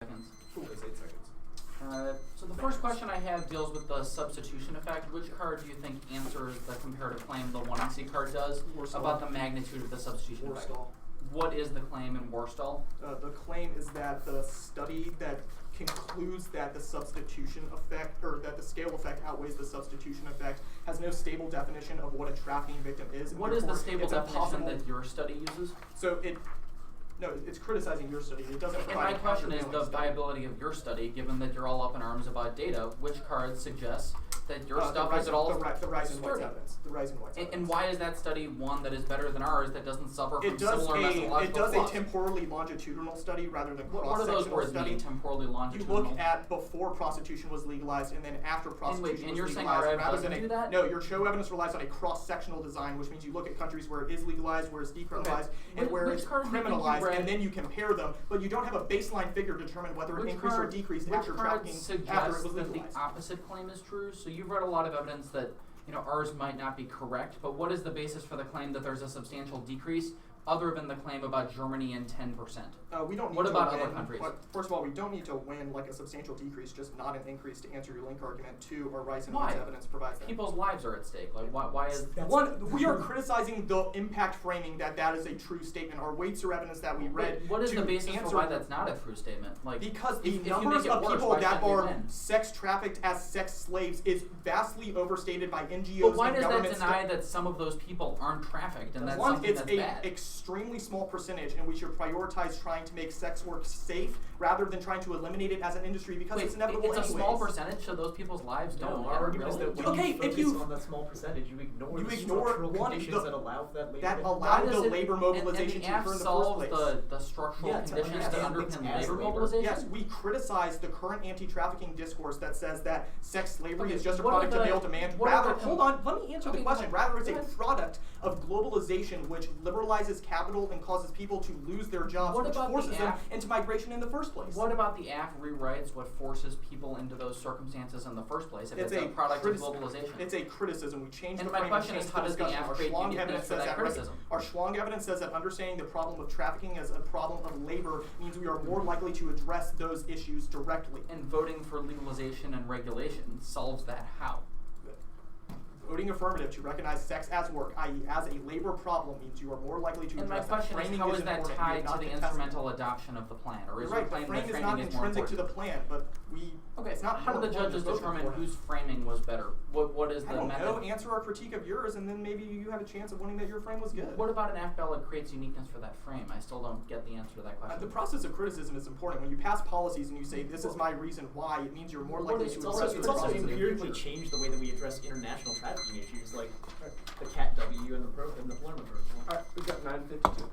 Seconds. Cool. It's 8 seconds. So the first question I have deals with the substitution effect. Which card do you think answers the comparative claim the 1NC card does about the magnitude of the substitution effect? Warstall. What is the claim in Warstall? The claim is that the study that concludes that the substitution effect, or that the scale effect outweighs the substitution effect, has no stable definition of what a trafficking victim is. And What is the therefore stable it's definition impossible- that your study uses? So it's criticizing your study. It doesn't And provide my a question is countervailing the study. viability of your study, given that you're all up in arms about data. Which card suggests that your stuff is at all the rise in white sturdy? evidence. The rise in white evidence. And why is that study one that is better than ours that doesn't suffer from It does similar methodological a flaws? temporally longitudinal study rather than What do those cross-sectional words study. mean, temporally You longitudinal? look at before prostitution was legalized and then after prostitution and was you're saying legalized. our ev rather doesn't than do that? No, your show evidence relies on a cross-sectional design, which means you look at countries where it is legalized, where it's decriminalized, and Which- where which it's card do you think you criminalized, read? and then you compare them, but you don't have a baseline figure to determine whether it Which increased or card- decreased which after card trafficking after it suggests was that the legalized. opposite claim is true? So you've read a lot of evidence that ours might not be correct, but what is the basis for the claim that there's a substantial decrease other than the claim about Germany and 10%? We don't need What to about win, other countries? but first of all, we don't need to win like a substantial decrease, just not an increase to answer your link argument. Two, our rise in Why? white evidence provides that. People's lives are at stake. Like, why is... One, we are criticizing the impact framing that is a true statement. Our weights or evidence that we read What is to the basis for answer why that's not a true statement? Like, because the if you numbers make it of worse, people why that shouldn't we are win? sex trafficked as sex slaves is vastly overstated by NGOs But why and does that government deny that some of those people aren't trafficked and that's One, something it's that's a bad? extremely small percentage, and we should prioritize trying to make sex work safe rather than trying to eliminate it as an industry because Wait, it's inevitable it's a anyways. small percentage, so those people's lives don't No, matter, our argument is really? that when Okay, you if focus you- on that small percentage, you ignore You the ignore structural one, conditions that allow for that labor. that Why allow does the it- labor and mobilization the to app occur in the solves first place. the structural Yeah, to conditions to understand things underpin as labor labor. mobilization? Yes, we criticize the current anti-trafficking discourse that says that sex slavery Okay, is just a what are product of the- male demand. what are Rather, the- hold on, let me answer the Okay, question. go ahead. Rather, it's Go a ahead. product of globalization which liberalizes capital and causes people to lose their jobs, What which about the forces them app? into migration in the first place. What about the app rewrites what forces people into those circumstances in the first place if it's a product of globalization? It's a criticism. We changed And the my frame, question we is, changed how the does the discussion. app Our create Schlong uniqueness evidence for says that criticism? Our Schlong evidence says that understanding the problem of trafficking as a problem of labor means we are more likely to address those issues directly. And voting for legalization and regulation solves that how? Voting affirmative to recognize sex as work, i.e. as a labor problem, means you are more likely to And my address that. question is, Framing how is that important. We tied have to not the contested- instrumental adoption of the plan? Or is You're right, your the claim frame that is framing not is more intrinsic to important? the plan, but we... Okay, it's not how do more the important judges to vote determine for it. whose framing was better? What is I the don't method? know, answer our critique of yours, and then maybe you have a chance of winning that your frame was good. What about an app ballot creates uniqueness for that frame? I still don't get the answer to that question. The process of criticism is important. When you pass policies and you say, this is my reason why, it means you're more likely to It's address also, the it's also process of the empirically future. changed the way that we address international trafficking issues, like the cat W and the deployment protocol. Alright, we've got 9:52.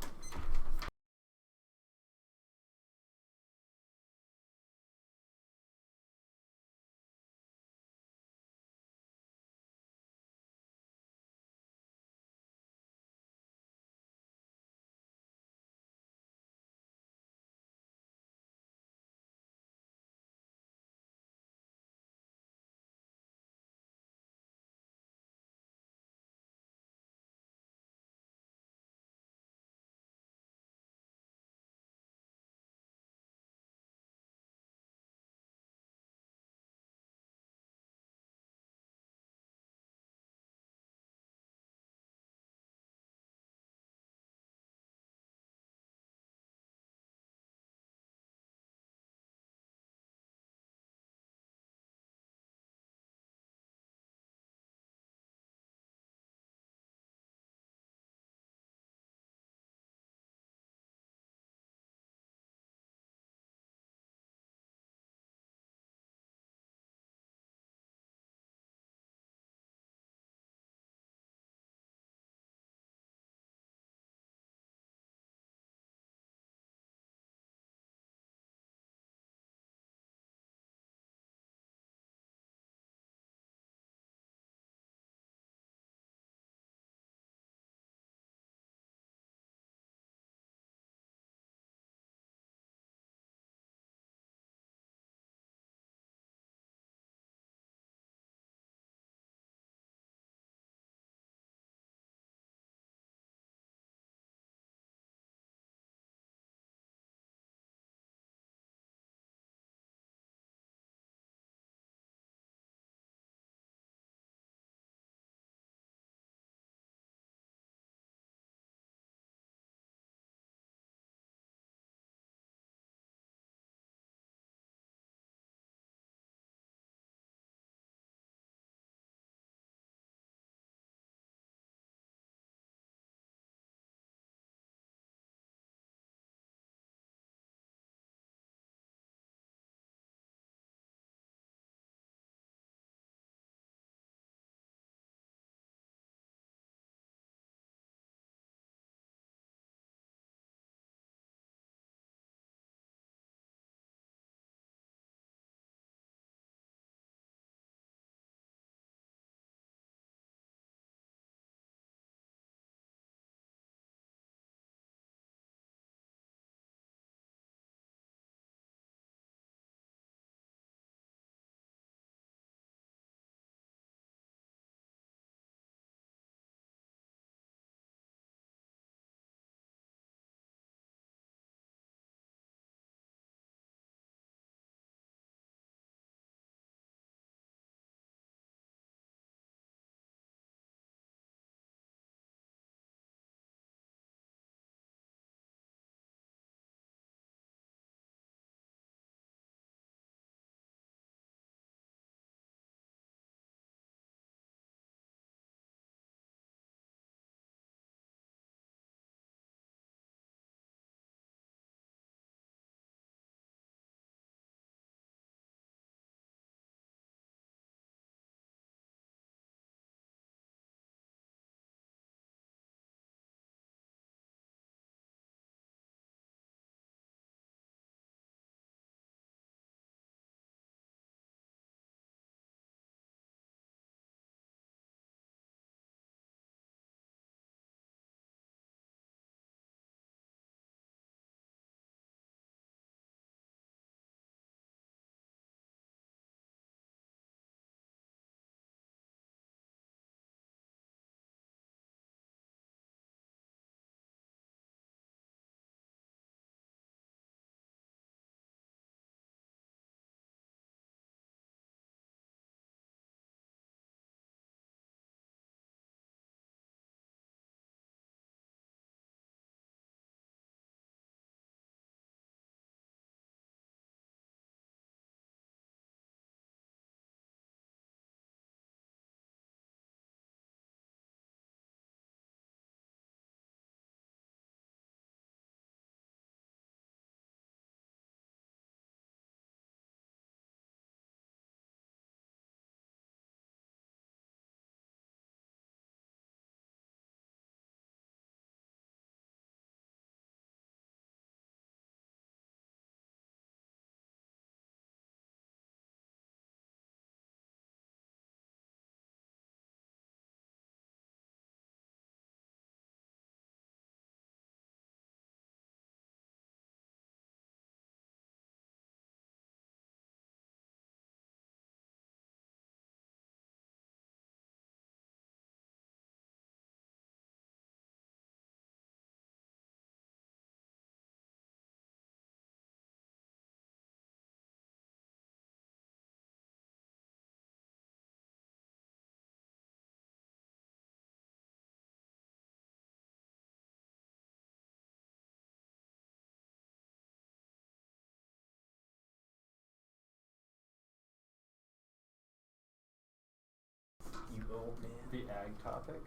the ag topic.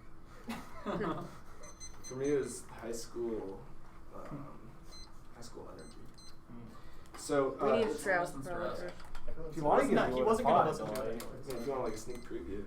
For me, it was high school energy. So We need it's Strauss less than for Strauss. if you want to get he wasn't gonna listen to it I anyways. mean, if you want like a sneak preview.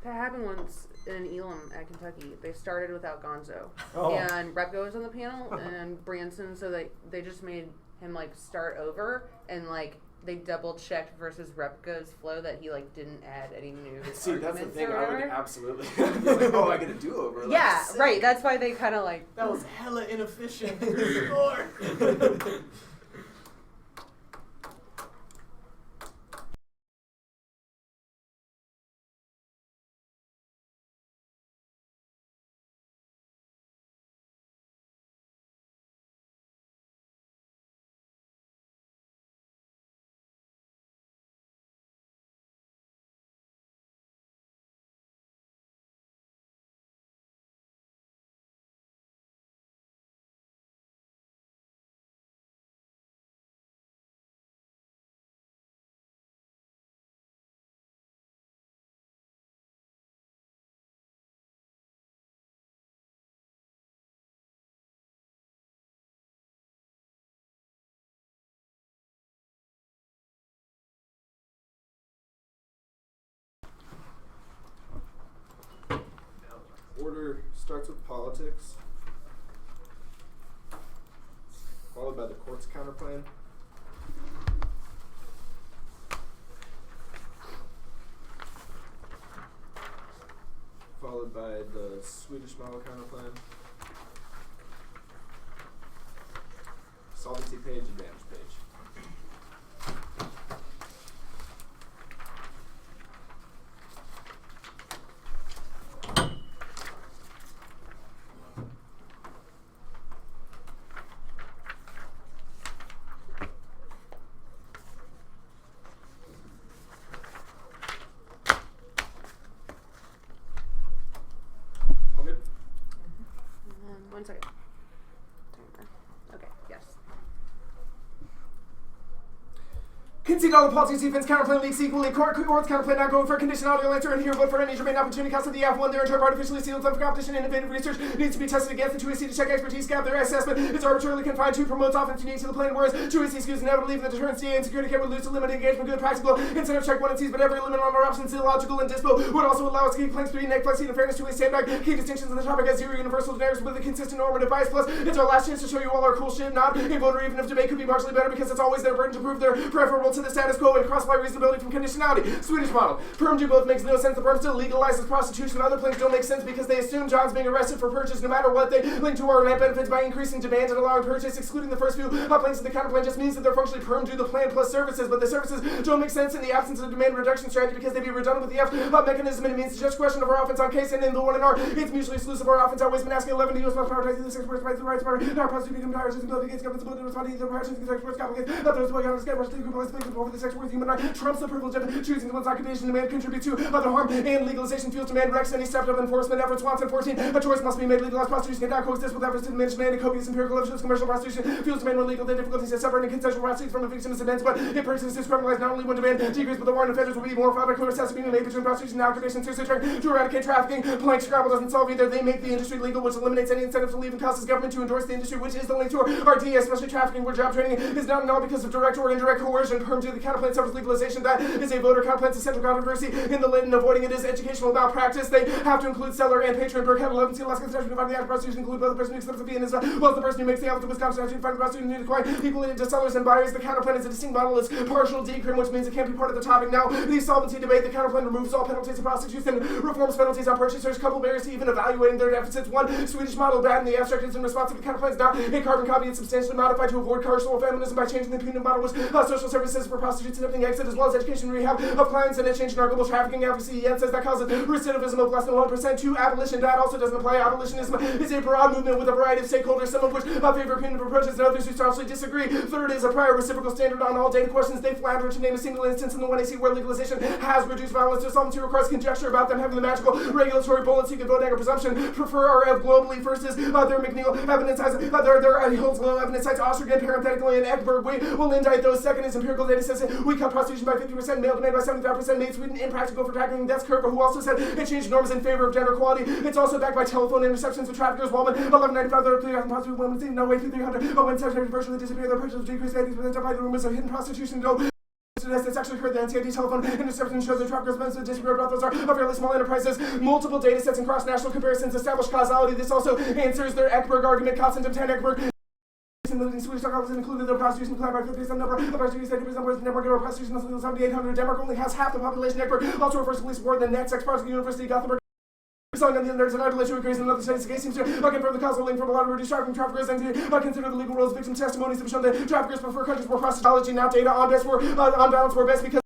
That happened once in Elam at Kentucky. They started without Gonzo. Oh. And Repko was on the panel and Branson, so they just made him like start over and like they double checked versus Repko's flow that he like didn't add any new See, that's the arguments thing. or I would whatever. absolutely be like, oh, I get a do-over. Like, Yeah, sick. right. That's why they kind of like. That was hella inefficient. Good score. Order starts with politics, followed by the court's counterplan. Followed by the Swedish model counterplan. Solvency page, advantage page. All good? 1 second. Okay. Yes. Concede all the policies, defense, counterplan leaks equally. Court's counterplan not going for a conditional answer and here vote for any germane opportunity cost of the F1. Their term artificially sealed up for competition. Innovative research needs to be tested against the 2AC to check expertise gap. Their assessment is arbitrarily confined to promotes often unique to the plan, whereas 2AC excuse inevitably leave the deterrent CA and security care would lose to limited engagement, good practical. Instead of check one and C's, but every limit on our options is illogical and dispo would also allow us to keep planks between neck flexing and fairness to a sandbag. Key distinctions in the topic as zero universal generics with a consistent normative bias. Plus, it's our last chance to show you all our cool shit. Not a voter, even if debate could be marginally better because it's always their burden to prove they're preferable to the status quo and cross by reasonability from conditionality. Swedish model. Perm do both makes no sense. The perm still legalizes prostitution. Other plans don't make sense because they assume John's being arrested for purchase no matter what. They link to our net benefits by increasing demand and allowing purchase, excluding the first few. Plans in the counterplan just means that they're functionally perm do the plan plus services, but the services don't make sense in the absence of demand reduction strategy because they'd be redundant with the F mechanism and it means the just question of our offense on case and in the one in R. It's mutually exclusive. Our offense always been asking 11 to US prioritizing the sex rights, the rights, our prostitution, empowerment, ability against government's ability to respond to the operations against experts, complicated, that those who are scared, over the sex worth human right, trumps the privilege of choosing the one's occupation demand contribute to other harm and legalization fuels demand wrecks any stepped up enforcement efforts. Watson 14, a choice must be made. Legalized prostitution cannot coexist with efforts to diminish demand and copious empirical evidence. Commercial prostitution fuels demand when legal. The difficulties of separating consensual prostitutes from eviction is immense, but it purchases is criminalized not only when demand decreases, but the war on offenders will be more fought. A coerce has to be made between prostitution and occupation to eradicate trafficking. Plank Scrabble doesn't solve either. They make the industry legal, which eliminates any incentive to leave and causes government to endorse the industry, which is the link to our RD, especially trafficking, where job training is not null because of direct or indirect coercion. Perm to the counterplan suffers legalization. That is a voter counterplan's essential controversy in the lit and avoiding it is educational malpractice. They have to include seller and patron. Burke had 11 C. Alaska statute defining the act of prostitution include both the person who accepts the fee and as well as the person who makes the offer to Wisconsin statute defining prostitution to acquire equally to sellers and buyers. The counterplan is a distinct model. It's partial decrim, which means it can't be part of the topic. Now, the solvency debate, the counterplan removes all penalties of prostitution and reforms penalties on purchasers. Couple barriers to even evaluating their deficits. One, Swedish model bad in the abstract is in response to the counterplan is not a carbon copy. It's substantially modified to avoid carceral feminism by changing the punitive model, which social services for prostitutes attempting exit as well as education and rehab of clients and a change in our global trafficking advocacy. Yet says that causes recidivism of less than 1% to abolition. That also doesn't apply. Abolitionism is a broad movement with a variety of stakeholders, some of which favor punitive approaches and others who staunchly disagree. Third is a prior reciprocal standard on all data questions. They flounder to name a single instance in the 1AC where legalization has reduced violence to solvency requires conjecture about them having the magical regulatory bullets you can vote neg presumption. Prefer or globally. First is their McNeil evidence has their holds low evidence cites Ostergen parenthetically and Ekberg. We will indict those. Second is empirical data Feminist says we cut prostitution by 50%, male demand by 75%, made Sweden impractical for tackling the death curve, who also said it changed norms in favor of gender equality. It's also backed by telephone interceptions of traffickers, Wallman, 1195, there are 3,000 prostitute women, no way, 300, when secretary virtually disappeared, their purchase decreased 80% by the rumors of hidden prostitution, no. It's actually heard the NCID telephone interception shows that traffickers, men, and disappeared brothels are fairly small enterprises. Multiple data sets and cross-national comparisons establish causality. This also answers their Ekberg argument. Constant 10 Ekberg. The Swedish alcohol included the prostitution declined by 50% number of prostitutes, 80% whereas Denmark or prostitution is 7,800. Denmark only has half the population. Ekberg also refers to at least more than net sex project University Gothenburg. Selling on the internet and idolation increase in other studies. The case seems to confirm the causal link from a lot of reduced trafficking traffickers and to consider the legal roles of victim testimonies have shown that traffickers prefer countries where prostitution, not data on balance were best because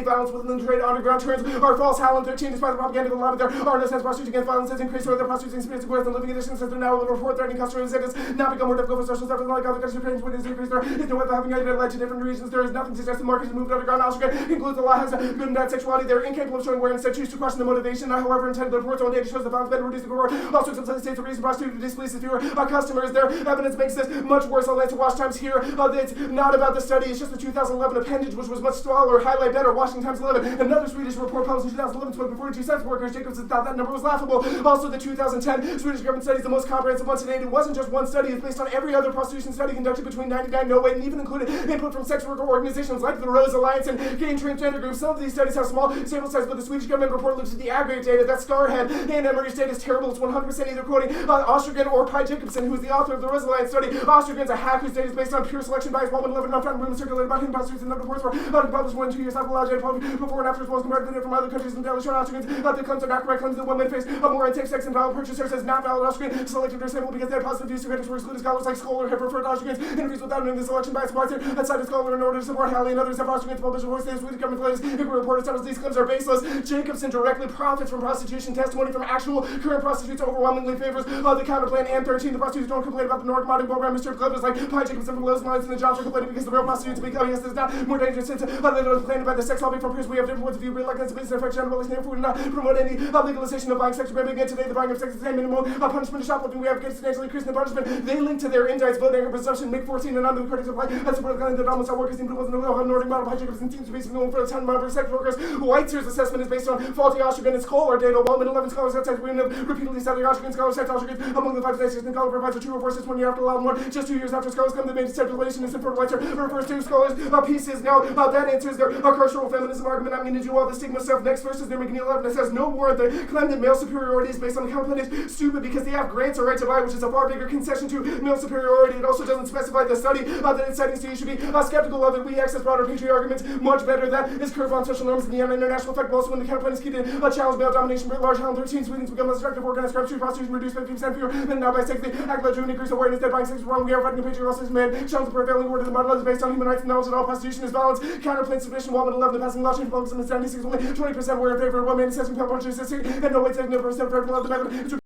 violence within the trade underground terms are false. Howland 13, despite the propaganda of the lobby, there are no sense prostitution against violence has increased, or the prostituting experience of worse than living conditions as they're now able to report threatening customers. It has now become more difficult for social stuff like other countries to trains increase. There is no way of having led to different regions. There is nothing to suggest the market has moved underground. Austria concludes the law has good and bad sexuality. They're incapable of showing where instead choose to question the motivation. However, intended the report's own data shows the violence better reduced the core. Also, some states the reason prostitution displaces fewer customers. Their evidence makes this much worse. I'll answer watch times here. It's not about the study. It's just the 2011 appendage, which was much smaller, highlight better. Washington Times 11. Another Swedish report published in 2011 spoke to 42 sex workers. Jacobson thought that number was laughable. Also, the 2010 Swedish government study is the most comprehensive one to date. It wasn't just one study. It's based on every other prostitution study conducted between 1999 no way, and even included input from sex worker organizations like the Rose Alliance and gay and transgender groups. Some of these studies have small sample size, but the Swedish government report looks at the aggregate data. That Starhead and Emory's data is terrible. It's 100% either quoting Ostergren or Pi Jacobson, who is the author of the Rose Alliance study. Ostergren's a hack whose data is based on pure selection bias. Woman 11 non-found rumors circulated about hidden prostitutes and the reports were published more than 2 years after the law data before and after response compared to the from other countries and daily short Austrians. The claims are not correct. Claims that women face more intake sex and valid purchasers as not valid Austrian selected or sample because they had positive views to critics were excluded. Scholars like Scholar have referred to Austrians interviews without knowing the selection bias applies here. Outside of Scholar in order to support Halley and others have Austrians published a voice that the Swedish government claims if we report establish these claims are baseless. Jacobson directly profits from prostitution. Testimony from actual current prostitutes overwhelmingly favors the counterplan and 13. The prostitutes don't complain about the Nordic modern program. Mr. Clubbers like Pi Jacobson from Lowe's Lines and the jobs are complaining because the real prostitutes become yes, it's not more dangerous since they don't complain about the sex lobby from peers. We have different points of view, like that's business affect general name food and not promote any legalization of buying sex. We're again today the buying of sex is the same minimum punishment of shoplifting. We have against substantially increasing the punishment. They link to their indicts voting and presumption make 14 and under the critics apply. That's support the that almost all workers seem to wasn't a Nordic model. Pi Jacobson seems to be known for a 10 model for sex workers. White's assessment is based on faulty Austrian and Scholar data. While 11 scholars outside we have repeatedly cited Austrian scholars cite Austrians among the 5 states and Scholar provides a true report since 1 year after allowed one. Just 2 years after scholars come, the main circulation is for White's refers to scholars pieces. Now that answers their carceral feminism argument. I'm going to do all the stigma stuff next. Versus their McNeil evidence says no warrant. The claim that male superiority is based on the counterplan is stupid because they have grants or right to buy, which is a far bigger concession to male superiority. It also doesn't specify the study that it's citing, so you should be skeptical of it. We access broader patriarchy arguments much better. That is curve on social norms and the international effect. Also, when the counterplan is key to challenge male domination, large Howland 13 Sweden's become less attractive, organized crime, street prostitution reduced 50% fewer than now by sex. They act like to increase awareness that buying sex is wrong. We are fighting a patriarchal system, man. Challenge the prevailing word of the model is based on human rights and knowledge that all prostitution is violence. Counterplan submission, Woman 11, the passing law change focus on the 76, only 20% were in favor of women assessing pale punches, and no way taking over 7% for the method.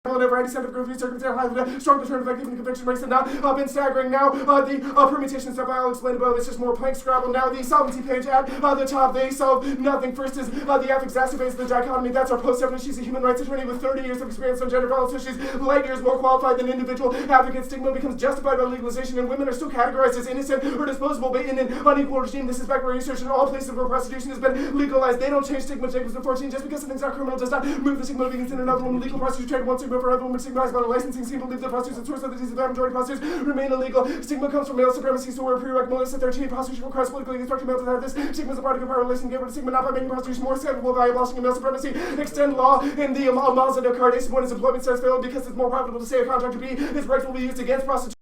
Over 80% of groups circumstantial high strong deterrent effect even conviction rates have not been staggering. Now the permutation stuff I'll explain above. It's just more plank scrabble. Now the solvency page at the top, they solve nothing. First is the F exacerbates the dichotomy. That's our post-7. She's a human rights attorney with 30 years of experience on gender violence, so she's light years more qualified than individual advocates. Stigma becomes justified by legalization, and women are still categorized as innocent or disposable, but in an unequal regime. This is back where research in all places where prostitution has been legalized. They don't change stigma. Jacobson 14. Just because something's not criminal does not move the stigma of being considered another woman. Legal prostitution trade one stigma for another woman stigmatized by licensing seem to believe that prostitution source of the disease of the majority of prostitutes remain illegal. Stigma comes from male supremacy, so we're prerequisite Melissa 13. Prostitution requires politically constructed males to have this. Stigma is a product of our relation given to stigma, not by making prostitution more acceptable by abolishing male supremacy. Extend law in the Malza Declaration when its employment starts failed because it's more profitable to say a contract to be. Its rights will be used against prostitution.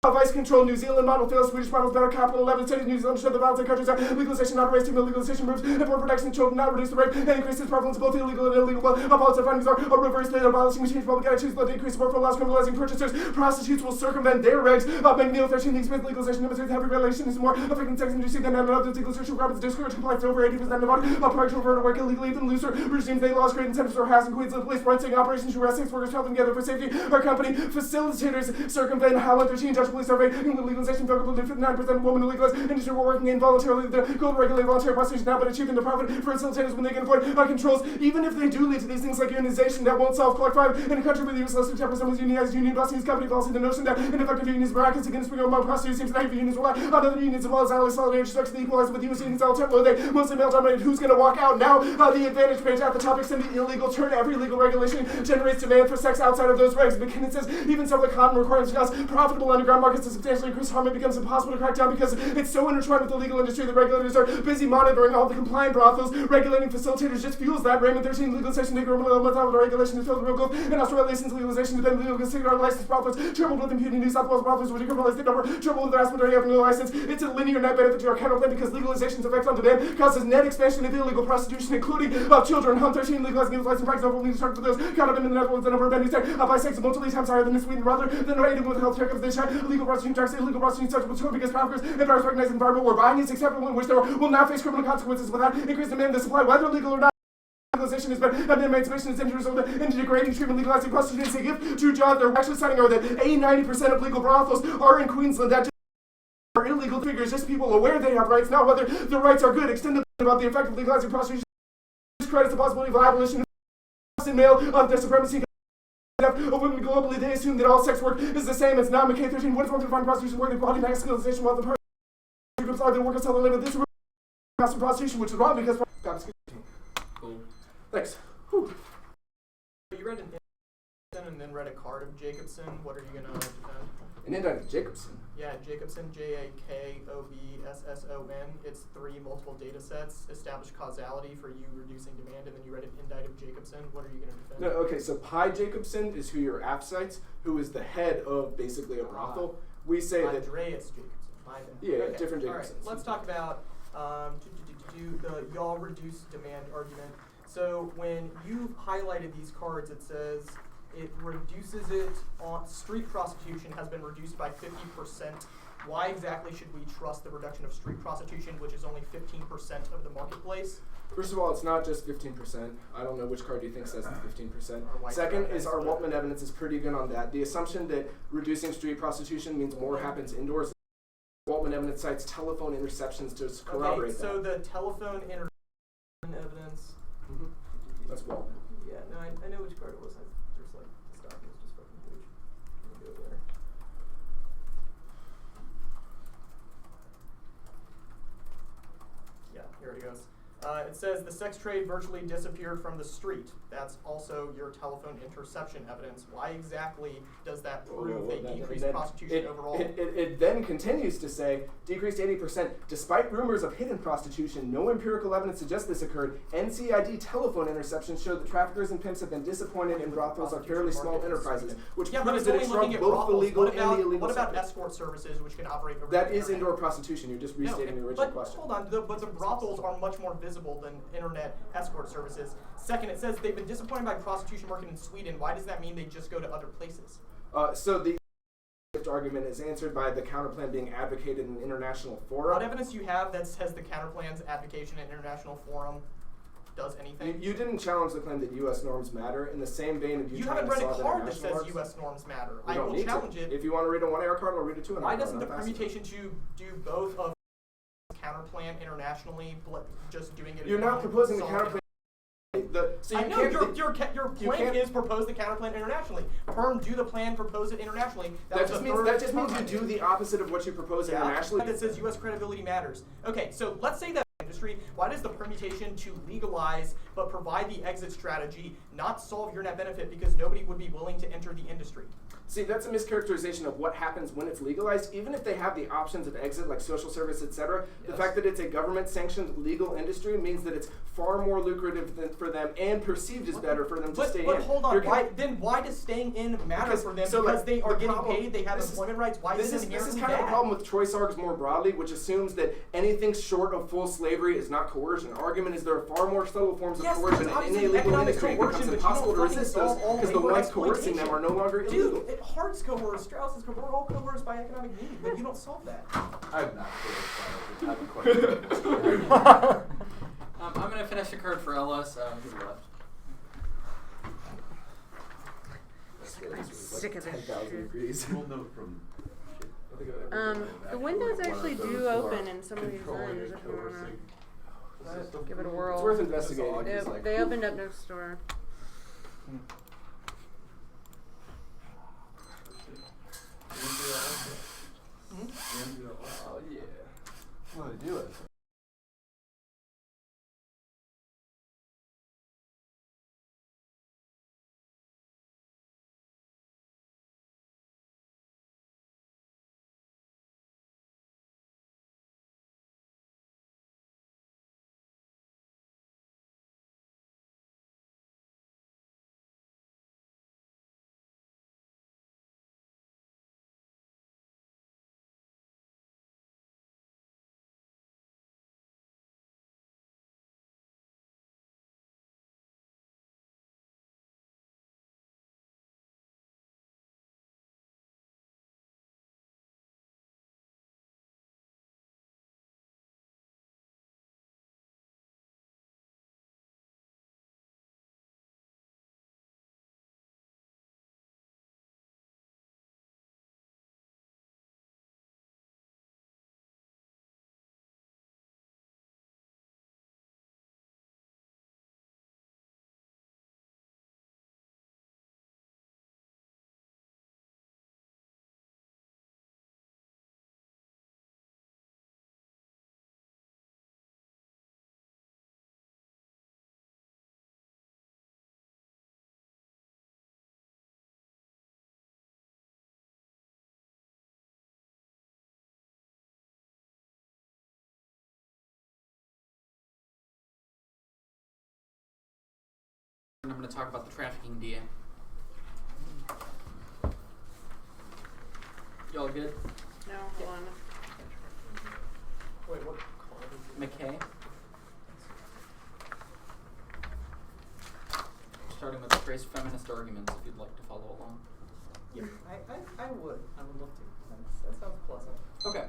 Vice control, New Zealand model fails, Swedish models better, capital 11 studies, New Zealand showed the violence in countries are legalization, not raise stigma, legalization moves, and for protection of children, not reduce the rape, and increase its prevalence, both illegal and illegal. Policy findings are a reverse later, abolishing change public attitudes, but increase support for laws criminalizing purchasers. Prostitutes will circumvent their regs. McNeil 13 thinks with legalization demonstrates heavy regulation is more affecting sex industry than another. Legalization requirements discourage compliance over 80% of parties revert to work illegally, even looser regimes. They laws create incentives for harassing Queensland police, run operations to arrest sex workers, helping together for safety. Our company facilitators circumvent Howland 13 judgment police survey, including legalization, felt that 59% of women in the legalized industry were working involuntarily. The goal of regulating voluntary prostitution now, but achieving the profit for facilitators when they can avoid controls. Even if they do lead to these things like unionization, that won't solve collect crime. In a country where the US less than 10% was unionized, union busting is company policy. The notion that ineffective unions miraculous against bringing among prostitutes seems naive. Unions rely on other unions as well as ally solidarity structure. The equalizer with US unions alternately they mostly male dominated. Who's going to walk out now? The advantage page at the top extend the illegal turn. Every legal regulation generates demand for sex outside of those regs. McKinnon says even some of the common requirements just profitable underground markets to substantially increase harm. It becomes impossible to crack down because it's so intertwined with the legal industry. The regulators are busy monitoring all the compliant brothels. Regulating facilitators just fuels that. Raymond 13 legalization, decriminalization, regulation is filled with real growth. In Australia, since legalization, dependent legal considered unlicensed brothels tripled with impunity. New South Wales brothels were decriminalized. The number tripled with the vast majority having no license. It's a linear net benefit to our counterplan because legalization's effect on demand causes net expansion of illegal prostitution, including of children. Home 13 legalizing its license practice over legal structure for those caught up in the Netherlands. The number of bendings there by sex multiple times higher than in Sweden. Rather than rating with health check of this illegal prostitution tax, illegal prostitution starts with two because traffickers and buyers recognize an environment where buying is acceptable in which there will not face criminal consequences without increased demand in the supply, whether legal or not. Legalization is better, and emancipation is introduced into degrading treatment. Legalizing prostitution is a gift to jobs. They're actually citing that 80-90% of legal brothels are in Queensland. That are illegal figures, just people aware they have rights, not whether the rights are good. Extend the about the effect of legalizing prostitution. Credits the possibility of abolition of male their supremacy of women globally. They assume that all sex work is the same. It's not McKay 13. What is wrong to define prostitution work equality, masculinization, while the groups are the workers tell the limit this master prostitution, which is wrong because Cool. thanks. You read an and then read a card of Jacobson. What are you gonna defend? An indictment of Jacobson. Yeah, Jacobson, Jakobson. It's 3 multiple data sets, establish causality for you reducing demand, and then you read an indict of Jacobson. What are you going to defend? No, okay, so Pi Jacobson is who your app cites, who is the head of basically a brothel. We say that. Andreas Jacobson. My bad. Yeah, okay. different All right, Jacobsons. let's talk about the y'all reduce demand argument. So when you highlighted these cards, it says it reduces it on street prostitution has been reduced by 50%. Why exactly should we trust the reduction of street prostitution, which is only 15% of the marketplace? First of all, it's not just 15%. I don't know which card you think says it's 15%. Second is our Waltman evidence is pretty good on that. The assumption that reducing street prostitution means more happens indoors. Waltman evidence cites telephone interceptions to corroborate that. So the telephone evidence. Mm-hmm. That's Waltman. Yeah, no, I know which card it was. There's like this document's just fucking huge. Let me go there. Yeah, here it goes. It says the sex trade virtually disappeared from the street. That's also your telephone interception evidence. Why exactly does that prove they decreased prostitution overall? It then continues to say, decreased 80%. Despite rumors of hidden prostitution, no empirical evidence suggests this occurred. NCID telephone interceptions show that traffickers and pimps have been disappointed in brothels are fairly small enterprises, which proves that it's shrunk both the legal and the illegal What about sector. escort services, which can operate over That the is internet? indoor prostitution. You're just restating the original question. Hold on, but the brothels are much more visible than internet escort services. Second, it says they've been disappointed by prostitution market in Sweden. Why does that mean they just go to other places? So the argument is answered by the counterplan being advocated in international fora. What evidence do you have that says the counterplan's advocation in international forum does anything? You didn't challenge the claim that U.S. norms matter. In the same vein of You trying haven't read to a solve card that international says norms. U.S. norms matter. We I don't will need challenge to. it. If you want to read a 1 AR card, I'll read a 2 AR Why card. doesn't the Not fast permutation to do both of counterplan internationally, just doing it? You're not proposing the counterplan. So I you know can't, your plan is propose the counterplan internationally. Perm, do the plan, propose it internationally. That just means you do the opposite of what you propose internationally. That says U.S. credibility matters. Okay, so let's say that industry. Why does the permutation to legalize but provide the exit strategy not solve your net benefit because nobody would be willing to enter the industry? See, that's a mischaracterization of what happens when it's legalized. Even if they have the options of exit, like social service, etc., the fact that it's a government-sanctioned legal industry means that it's far more lucrative for them and perceived as better for them to stay in. But hold on, why does staying in matter for them? Because they are getting paid, they have employment rights. Why is it This is kind of a problem with choice args more broadly, which assumes that anything short of full slavery is not coercion. Argument is there are far more subtle forms of coercion in a legal industry. It becomes impossible to resist those because the ones coercing them are no longer illegal. Hearts coerce, Strauss is coerced, we're all coerced by economic need, but you don't solve that. I'm not coerced. I have a question. I'm going to finish the card for Ellis. Who's left? Sick of this 10,000 shit. degrees. We'll note from The windows actually do open in some of these rooms if you wanna give it a whirl. It's worth investigating. They opened up next door. Oh yeah. What to do it? I'm going to talk about the trafficking DA. Y'all good? No, hold on. Wait, what card is it? McKay. Starting with the phrase feminist arguments, if you'd like to follow along. Yeah, I would. I would love to. That sounds pleasant. Okay.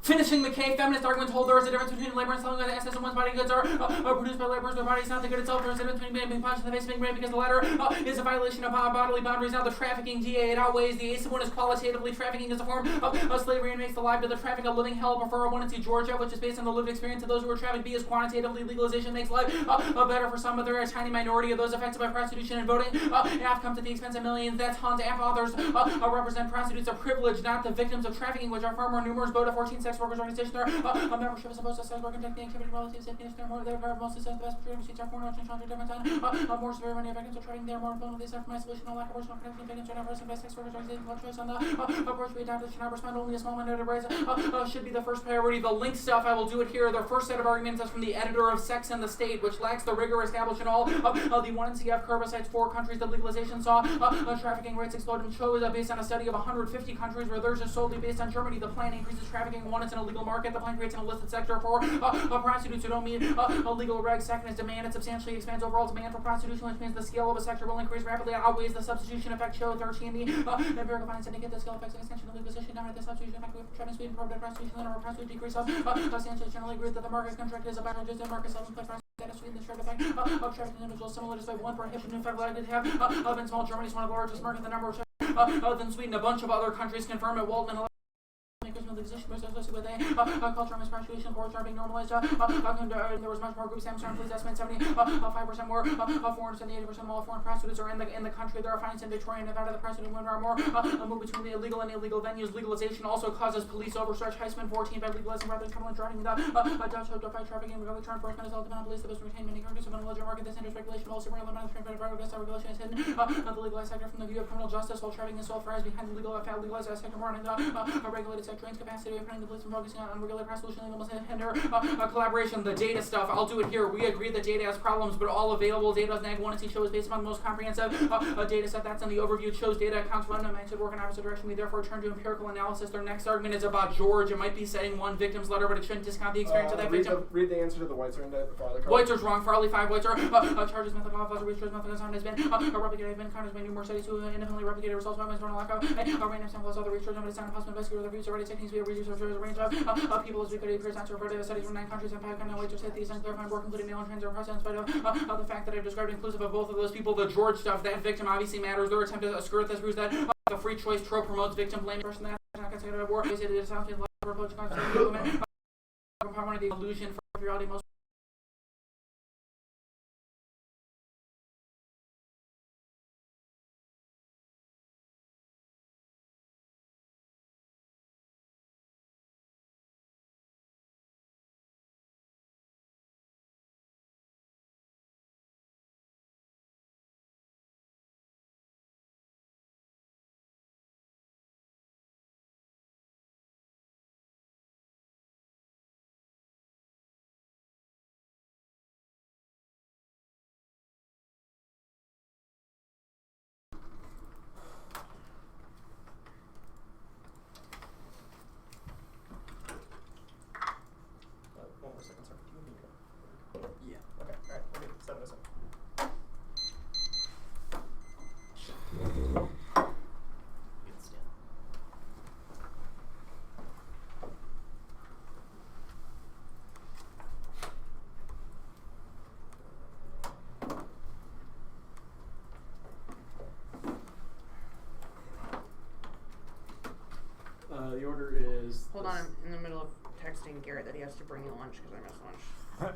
Finishing McKay, feminist arguments hold there is a difference between labor and selling assets and one's body goods are produced by laborers. Their body is not the good itself. There is a difference between being punched in the face and being raped because the latter is a violation of bodily boundaries. Now the trafficking DA, it outweighs the ace of one is qualitatively. Trafficking is a form of slavery and makes the life of the trafficked a living hell. Prefer one in C Georgia, which is based on the lived experience of those who were trafficked. B is quantitatively. Legalization makes life better for some, but there are a tiny minority of those affected by prostitution and voting. Half comes at the expense of millions. That's tons. Half authors represent prostitutes of privilege, not the victims of trafficking, which are far more numerous. Vote of 14 sex workers organizations. A membership is supposed to sex work and take the activity relatives and they're more they're mostly says the best majority of seats are foreign origin, different time. More severe many victims are trafficking. They're more vulnerable. They suffer from isolation, no lack of personal protection. Victims are not arrested by sex workers organizations. One choice on the approach we adopted should not respond only a small minority of race should be the first priority. The link stuff I will do it here. Their first set of arguments is from the editor of Sex and the State, which lacks the rigor established in all of the 1 NCF CURBA cites 4 countries that legalization saw trafficking rates explode and shows based on a study of 150 countries where theirs is solely based on Germany. The plan increases trafficking. 1, it's an illegal market. The plan creates an illicit sector for prostitutes who don't meet illegal regs. Second is demand. It substantially expands overall demand for prostitution, which means the scale of a sector will increase rapidly. It outweighs the substitution effect. Show 13. The empirical findings indicate the scale effects of extension of legalization down at the substitution effect. We have tried in Sweden prohibited prostitution. The number of prostitutes decrease substantially. Generally agreed that the market contract is a biologist and market selling play that is Sweden. The short effect of trafficking individuals similar to 1 prohibition in fact likely to have been small. Germany is one of the largest markets. The number of than Sweden. A bunch of other countries confirm it. Waldman legalization was associated with a culture of prostitution, coercion are being normalized. There was much more groups. Amsterdam police estimate 75% more foreigners than 80% of all foreign prostitutes are in the country. There are findings in Detroit and Nevada. The prostitute women are more move between the illegal and illegal venues. Legalization also causes police overstretch. Heisman 14 by legalizing rather than criminal driving. The Dutch hope to fight trafficking. Regulatory enforcement is all dependent on police. The best retain many countries of an illegal market. This hinders regulation. Also, regulation is hidden. The legalized sector from the view of criminal justice, while trafficking is sole thrives behind the legalized sector more. And the regulated sector drains capacity of the police from focusing on unregulated prostitution and almost hinder collaboration. The data stuff, I'll do it here. We agree that data has problems, but all available data as NAG 1 and C show is based upon the most comprehensive data set. That's in the overview. It shows data accounts run and should work in opposite direction. We therefore turn to empirical analysis. Their next argument is about George. It might be setting one victim's letter, but it shouldn't discount the experience of that victim. Read the answer to the Whitezer and the Farley card. Whiteser's wrong. Farley 5 Whitezer charges method of office research method has been replicated. Have been counted by numerous studies who independently replicated results by internal lack of random samples. Other research limited sound possible investigator reviews already techniques we have research a range of people as we could appear to refer to studies from 9 countries and 5 countries. Whitezer said these unclarified work including male and trans are present in spite of the fact that I've described inclusive of both of those people. The George stuff, that victim obviously matters. Their attempt to skirt this ruse that a free choice trope promotes victim blaming person that's not considered a war. It is something like a approach concept women. One of the illusion for reality most. One more second, sorry. Do you need to go? Yeah. Okay, alright, we'll get 707. The order is. Hold on, I'm in the middle of texting Garrett that he has to bring you lunch because I missed lunch. Okay.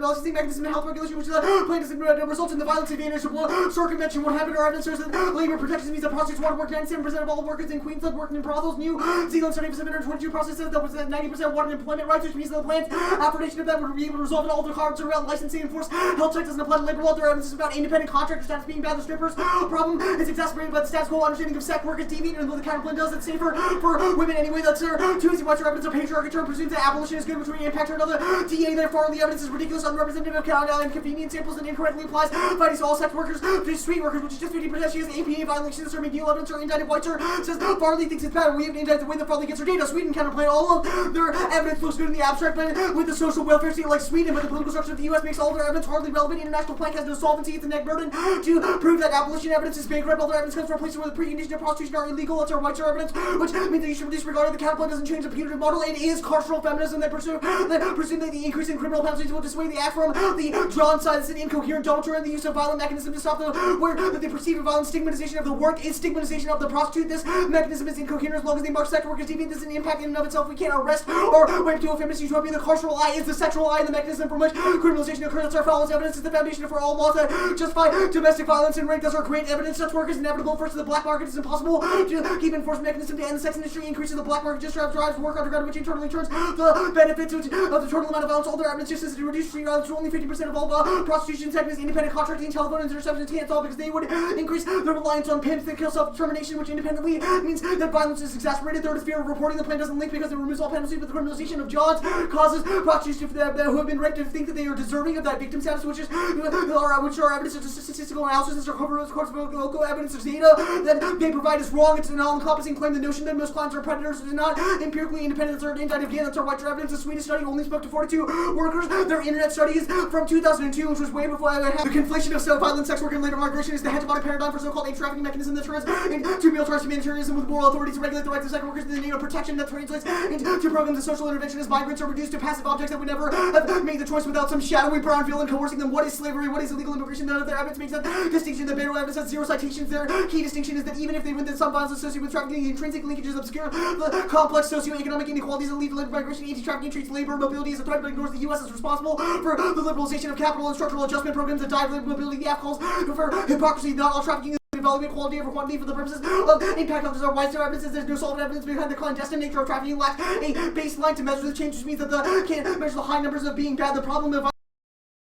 Balancing mechanism and health regulation, which is a plan to result in the violence advantage of circumvention. What happened to our evidence shows that labor protection means that prostitutes want to work 97% of all workers in Queensland working in brothels. New Zealand study of 722 prostitutes that was 90% wanted employment rights, which means that the plan's affirmation of that would be able to resolve all the cards around licensing and forced health check doesn't apply to labor law. There are evidence about independent contractor status being bad. The strippers problem is exacerbated by the status quo understanding of sex work as deviant, and though the counterplan does it safer for women anyway. That's too easy. Watch your evidence of patriarchy term presumes that abolition is good, which would impact another DA. Therefore, the evidence is ridiculous, unrepresentative of inconvenient samples, and incorrectly applies fighting to all sex workers, to street workers, which is just 50%. She has APA violations, or McNeil evidence, or indicted Whiteser says Farley thinks it's better. We have indicted the way that Farley gets her data. Sweden counterplan all of their evidence looks good in the abstract, but with the social welfare state like Sweden, but the political structure of the U.S. makes all their evidence hardly relevant. International plank has no solvency. It's a neck burden to prove that abolition evidence is bankrupt. All their evidence comes from places where the precondition of prostitution are illegal. That's our Whiteser evidence, which means that you should disregard the counterplan doesn't change the punitive model. It is carceral feminism that presume that the increase in criminal penalties will dissuade the act from the drawn sides and incoherent doctrine and the use of violent mechanism to stop the where they perceive a violent stigmatization of the work is stigmatization of the prostitute. This mechanism is incoherent as long as they mark sex workers deviant. This is an impact in and of itself. We can't arrest or wait to a feminist utopia. The carceral eye is the sexual eye, and the mechanism from which criminalization occurs. That's our follows evidence is the foundation for all laws that justify domestic violence and rape. That's our great evidence. Such work is inevitable. First, the black market is impossible to keep enforcement mechanism to end the sex industry. Increases the black market just drives work underground, which internally turns the benefits of the total amount of violence. All their evidence just says to reduce street violence to only 50% of all prostitution segments, independent contracting, telephone interception, it's all because they would increase the reliance on pimps that kill self-determination, which independently means that violence is exacerbated. Third is fear of reporting. The plan doesn't link because it removes all penalties, but the criminalization of jobs causes prostitutes who have been raped to think that they are deserving of that victim status, which are evidence of statistical analysis or course of local evidence of data that they provide is wrong. It's an all-encompassing claim. The notion that most clients are predators is not empirically independent. That's our indicted again. That's our Whiteser evidence. The Swedish study only spoke to 42 workers. Their internet study is from 2002, which was way before I had the conflation of violent sex work and labor migration is the hegemonic paradigm for so-called trafficking mechanism that turns into militarized humanitarianism with moral authority to regulate the rights of sex workers in the name of protection that translates into programs of social intervention as migrants are reduced to passive objects that would never have made the choice without some shadowy brown villain coercing them. What is slavery? What is illegal immigration? None of their evidence makes that distinction. The Beto evidence has zero citations. Their key distinction is that even if they win, that some violence associated with trafficking, intrinsic linkages obscure the complex socioeconomic inequalities that lead to labor migration. Anti-trafficking treats labor mobility as a threat, but ignores the U.S. as responsible for the liberalization of capital and structural adjustment programs that drive labor mobility. The calls for hypocrisy. Not all trafficking is development quality over quantity for the purposes of impact factors are Whiteser evidence. There's no solid evidence behind the clandestine nature of trafficking. Lacks a baseline to measure the change, which means that can't measure the high numbers of being bad. The problem of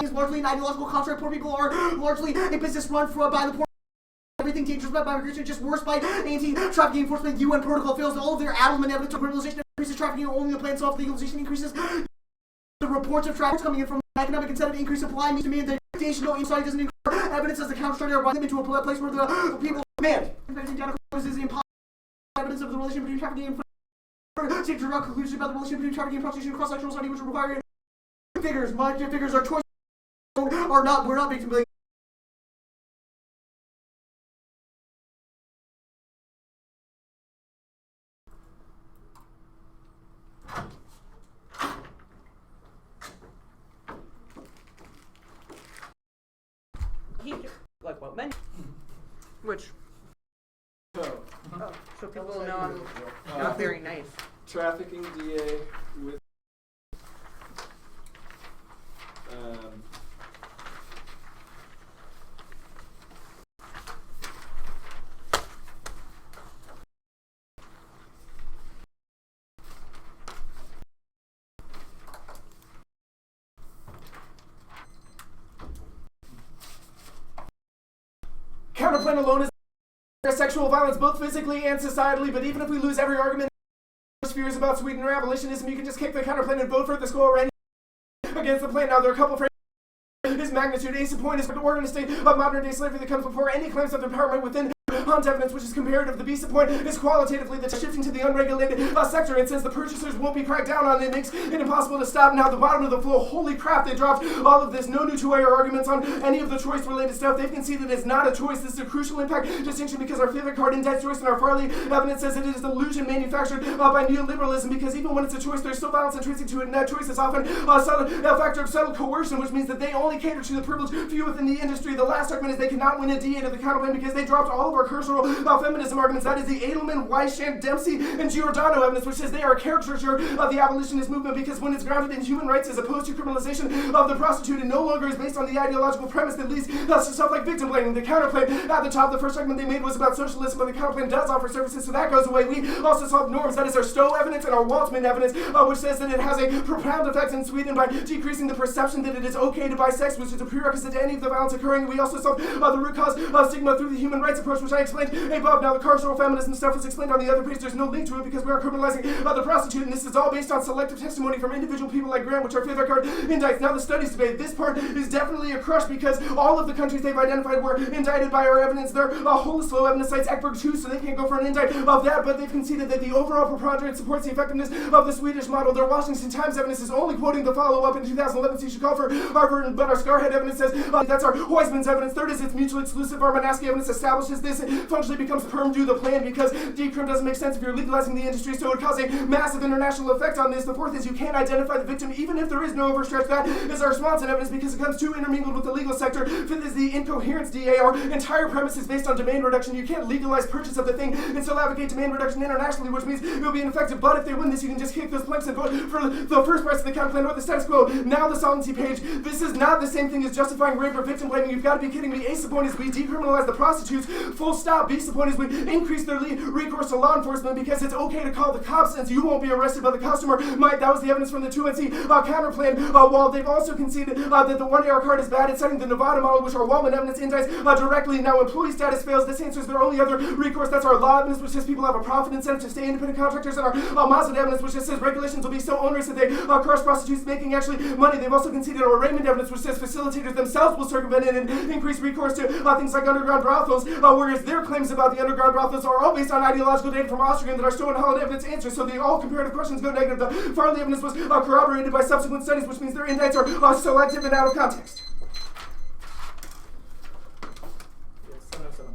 is largely an ideological construct. Poor people are largely a business run by the poor. Everything dangerous about migration is just worse by anti-trafficking enforcement. UN protocol fails. All of their Adelman evidence of criminalization increases trafficking. Only the plan soft legalization increases. The reports of traffic coming in from economic incentive increase supply means demand that additional insight doesn't incur evidence as the counter study are running into a place where the people demand. Is impossible evidence of the relation between trafficking and state to draw conclusions about the relation between trafficking and prostitution and cross-sectional study, which require figures. My figures are choice are not. We're not victim blaming. menu. Which, So, so people will know I'm not very nice. trafficking DA with counterplan alone is sexual violence, both physically and societally. But even if we lose every argument fears about Sweden or abolitionism, you can just kick the counterplan and vote for the score right against the plan. Now there are a couple of his magnitude. Ace of point is the Oregon state of modern day slavery that comes before any claims of empowerment within hunt evidence, which is comparative. The beast of point is qualitatively the shifting to the unregulated sector, and since the purchasers won't be cracked down on, it makes it impossible to stop. Now the bottom of the flow, holy crap, they dropped all of this. No new two-way arguments on any of the choice related stuff. They've conceded it's not a choice. This is a crucial impact distinction because our favorite card indicts choice, and our Farley evidence says it is an illusion manufactured by neoliberalism, because even when it's a choice, there's still violence intrinsic to it, and that choice is often a factor of subtle coercion, which means that they only cater to the privileged few within the industry. The last argument is they cannot win a DA to the counterplan because they dropped all of our cursory feminism arguments. That is the Edelman, Weishand, Dempsey, and Giordano evidence, which says they are a caricature of the abolitionist movement, because when it's grounded in human rights as opposed to criminalization of the prostitute, it no longer is based on the ideological premise that leads to stuff like victim blaming. The counterplan at the top, the first argument they made was about socialism, but the counterplan does offer services, so that goes away. We also solve norms. That is our Stowe evidence and our Waltman evidence, which says that it has a profound effect in Sweden by decreasing the perception that it is okay to buy sex, which is a prerequisite to any of the violence occurring. We also solve the root cause of stigma through the human rights approach, which I explained above. Now the carceral feminism stuff is explained on the other page. There's no link to it because we are criminalizing the prostitute, and this is all based on selective testimony from individual people like Graham, which our favorite card indicts. Now the studies debate. This part is definitely a crush because all of the countries they've identified were indicted by our evidence. Their Holoslow evidence cites Ekberg too, so they can't go for an indict of that, but they've conceded that the overall preponderance supports the effectiveness of the Swedish model. Their Washington Times evidence is only quoting the follow-up in 2011, so you should call for Harvard, but our Scarhead evidence says that's our Huysman's evidence. Third is it's mutually exclusive. Our Manaski evidence establishes this. It functionally becomes perm due the plan because decrim doesn't make sense if you're legalizing the industry, so it would cause a massive international effect on this. The fourth is you can't identify the victim even if there is no overstretch. That is our Swanson evidence because it comes too intermingled with the legal sector. Fifth is the incoherence DA. Our entire premise is based on demand reduction. You can't legalize purchase of the thing and still advocate demand reduction internationally, which means it will be ineffective. But if they win this, you can just kick those planks and vote for the first parts of the counterplan or the status quo. Now the solvency page. This is not the same thing as justifying rape or victim blaming. You've got to be kidding me. Ace of point is we decriminalize the prostitutes. Full stop. Beast of point is we increase their recourse to law enforcement because it's okay to call the cops since you won't be arrested, but the customer might. That was the evidence from the 2NC counterplan. While they've also conceded that the 1AR card is bad, it's citing the Nevada model, which our Wallman evidence indicts directly. Now employee status fails. This answers their only other recourse. That's our law evidence, which says people have a profit incentive to stay independent contractors, and our Mazda evidence, which just says regulations will be so onerous that they crush prostitutes making actually money. They've also conceded our Raymond evidence, which says facilitators themselves will circumvent it and increase recourse to things like underground brothels, whereas their claims about the underground brothels are all based on ideological data from Austrian that are Stowe and Holland evidence answers, so the all comparative questions go negative. The Farley evidence was corroborated by subsequent studies, which means their indicts are selective and out of context. Yes, 707.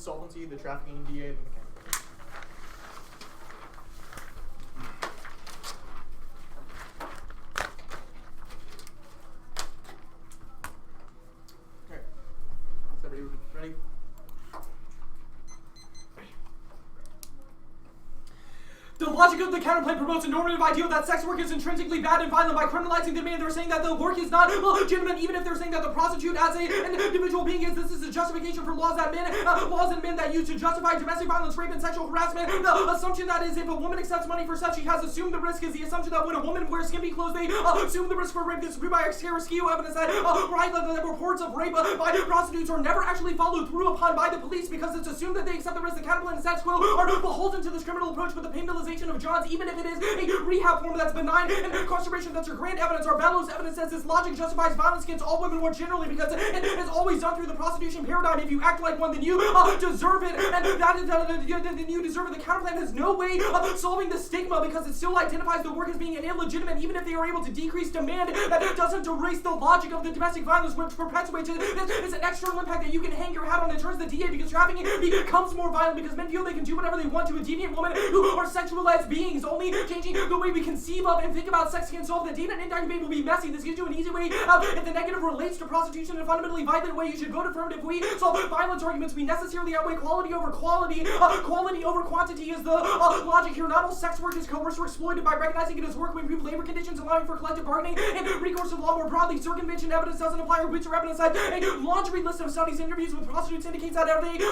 solvency, the trafficking DA, and the mechanical. Okay. Is everybody ready? The logic of the counterplay promotes a normative ideal that sex work is intrinsically bad and violent. By criminalizing the demand, they're saying that the work is not legitimate, even if they're saying that the prostitute as an individual being is. This is a justification for laws and men that use to justify domestic violence, rape, and sexual harassment. The assumption that is if a woman accepts money for sex, she has assumed the risk is the assumption that when a woman wears skimpy clothes, they assume the risk for rape. This is proved by skew evidence that that reports of rape by prostitutes are never actually followed through upon by the police because it's assumed that they accept the risk. The counterplay and status quo are beholden to this criminal approach, but the painful of Johns, even if it is a rehab form that's benign and incarceration that's your grand evidence, or Bellows evidence says this logic justifies violence against all women more generally because it is always done through the prostitution paradigm. If you act like one, then you deserve it, and then you deserve it. The counterplan has no way of solving the stigma because it still identifies the work as being illegitimate, even if they are able to decrease demand. That doesn't erase the logic of the domestic violence, which perpetuates it. It's an external impact that you can hang your hat on. It turns the DA because trafficking becomes more violent because men feel they can do whatever they want to a deviant woman who are sexualized beings, only changing the way we conceive of and think about sex can solve the data and indictment will be messy. This gives you an easy way if the negative relates to prostitution in a fundamentally violent way. You should vote affirmative. We solve violence arguments. We necessarily outweigh quality over quality. Quality over quantity is the logic here. Not all sex work is coerced or exploited. By recognizing it as work, we improve labor conditions, allowing for collective bargaining and recourse to law more broadly. Circumvention evidence doesn't apply, or boots or evidence that a laundry list of studies, interviews with prostitutes indicates that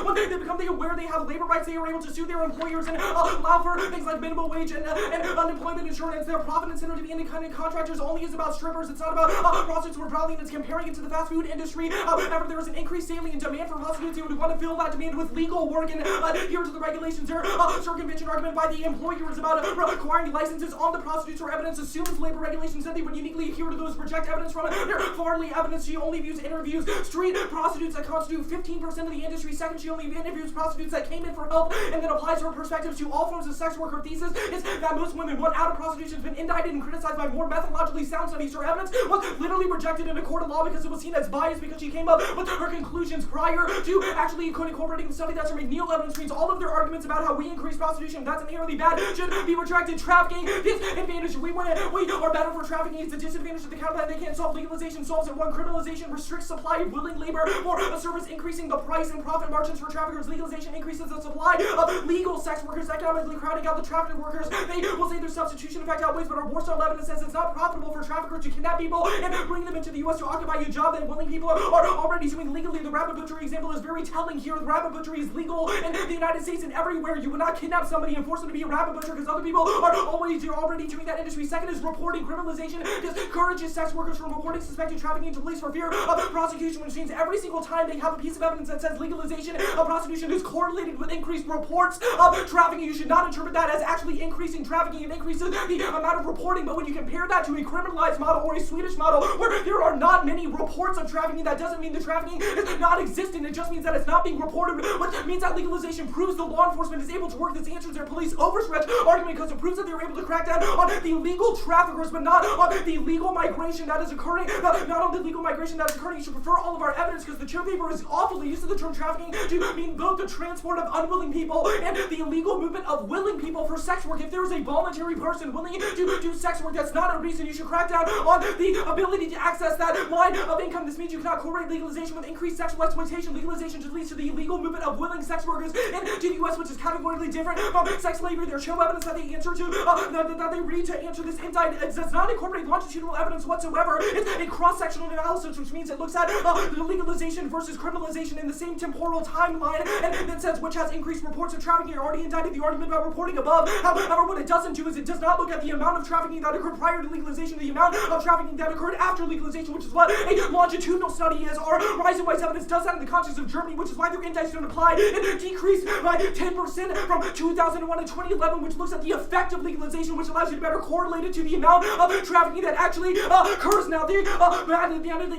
when they become aware they have labor rights, they are able to sue their employers and allow for things like minimum wage and unemployment insurance. Their profit incentive to be independent contractors only is about strippers. It's not about prostitutes more broadly, and it's comparing it to the fast food industry. However, there is an increased salient demand for prostitutes. You would want to fill that demand with legal work and adhere to the regulations. Their circumvention argument by the employer is about requiring licenses on the prostitutes, or evidence assumes labor regulations that they would uniquely adhere to those. Project evidence from their Farley evidence. She only views interviews street prostitutes that constitute 15% of the industry. Second, she only interviews prostitutes that came in for help, and then applies her perspective to all forms of sex work. Her thesis is that most women want out of prostitution has been indicted and criticized by more methodologically sound studies. Her evidence was literally rejected in a court of law because it was seen as biased because she came up with her conclusions prior to actually incorporating the study. That's her McNeil evidence screens. All of their arguments about how we increase prostitution, that's inherently bad, should be retracted. Trafficking, this advantage, we are better for trafficking. It's a disadvantage of the counterplan. They can't solve. Legalization solves it. One, criminalization restricts supply of willing labor for a service, increasing the price and profit margins for traffickers. Legalization increases the supply of legal sex workers, economically crowding out the trafficked workers. They will say their substitution effect outweighs, but our Warsaw evidence says it's not profitable for traffickers to kidnap people and bring them into the U.S. to occupy a job that willing people are already doing legally. The rabbit butchery example is very telling here. The rabbit butchery is legal in the United States and everywhere. You would not kidnap somebody and force them to be a rabbit butcher because other people are already doing that industry. Second is reporting. Criminalization discourages sex workers from reporting suspected trafficking to police for fear of prosecution, which means every single time they have a piece of evidence that says legalization of prostitution is correlated with increased reports of trafficking, you should not interpret that as actually increasing trafficking and increases the amount of reporting. But when you compare that to a criminalized model or a Swedish model where there are not many reports of trafficking, that doesn't mean the trafficking is not existing. It just means that it's not being reported, which means that legalization proves the law enforcement is able to work. This answers their police overstretch argument because it proves that they're able to crack down on the illegal traffickers, but not on the legal migration that is occurring. Not on the legal migration that is occurring. You should prefer all of our evidence because the Chill paper is awfully used to the term trafficking to mean both the transport of unwilling people and the illegal movement of willing people for sex work. If there is a voluntary person willing to do sex work, that's not a reason you should crack down on the ability to access that line of income. This means you cannot correlate legalization with increased sexual exploitation. Legalization just leads to the illegal movement of willing sex workers into the U.S., which is categorically different from sex slavery. There's show evidence that they answer to, that they read to answer this indictment. It does not incorporate longitudinal evidence whatsoever. It's a cross-sectional analysis, which means it looks at the legalization versus criminalization in the same temporal timeline, and then says which has increased reports of trafficking. Already indicted the argument about reporting above. However, what it doesn't do is it does not look at the amount of trafficking that occurred prior to legalization, the amount of trafficking that occurred after legalization, which is what a longitudinal study is. Our Rising White's evidence does that in the context of Germany, which is why their index don't apply. It decreased by 10% from 2001 to 2011, which looks at the effect of legalization, which allows you to better correlate it to the amount of trafficking that actually occurs. Now, the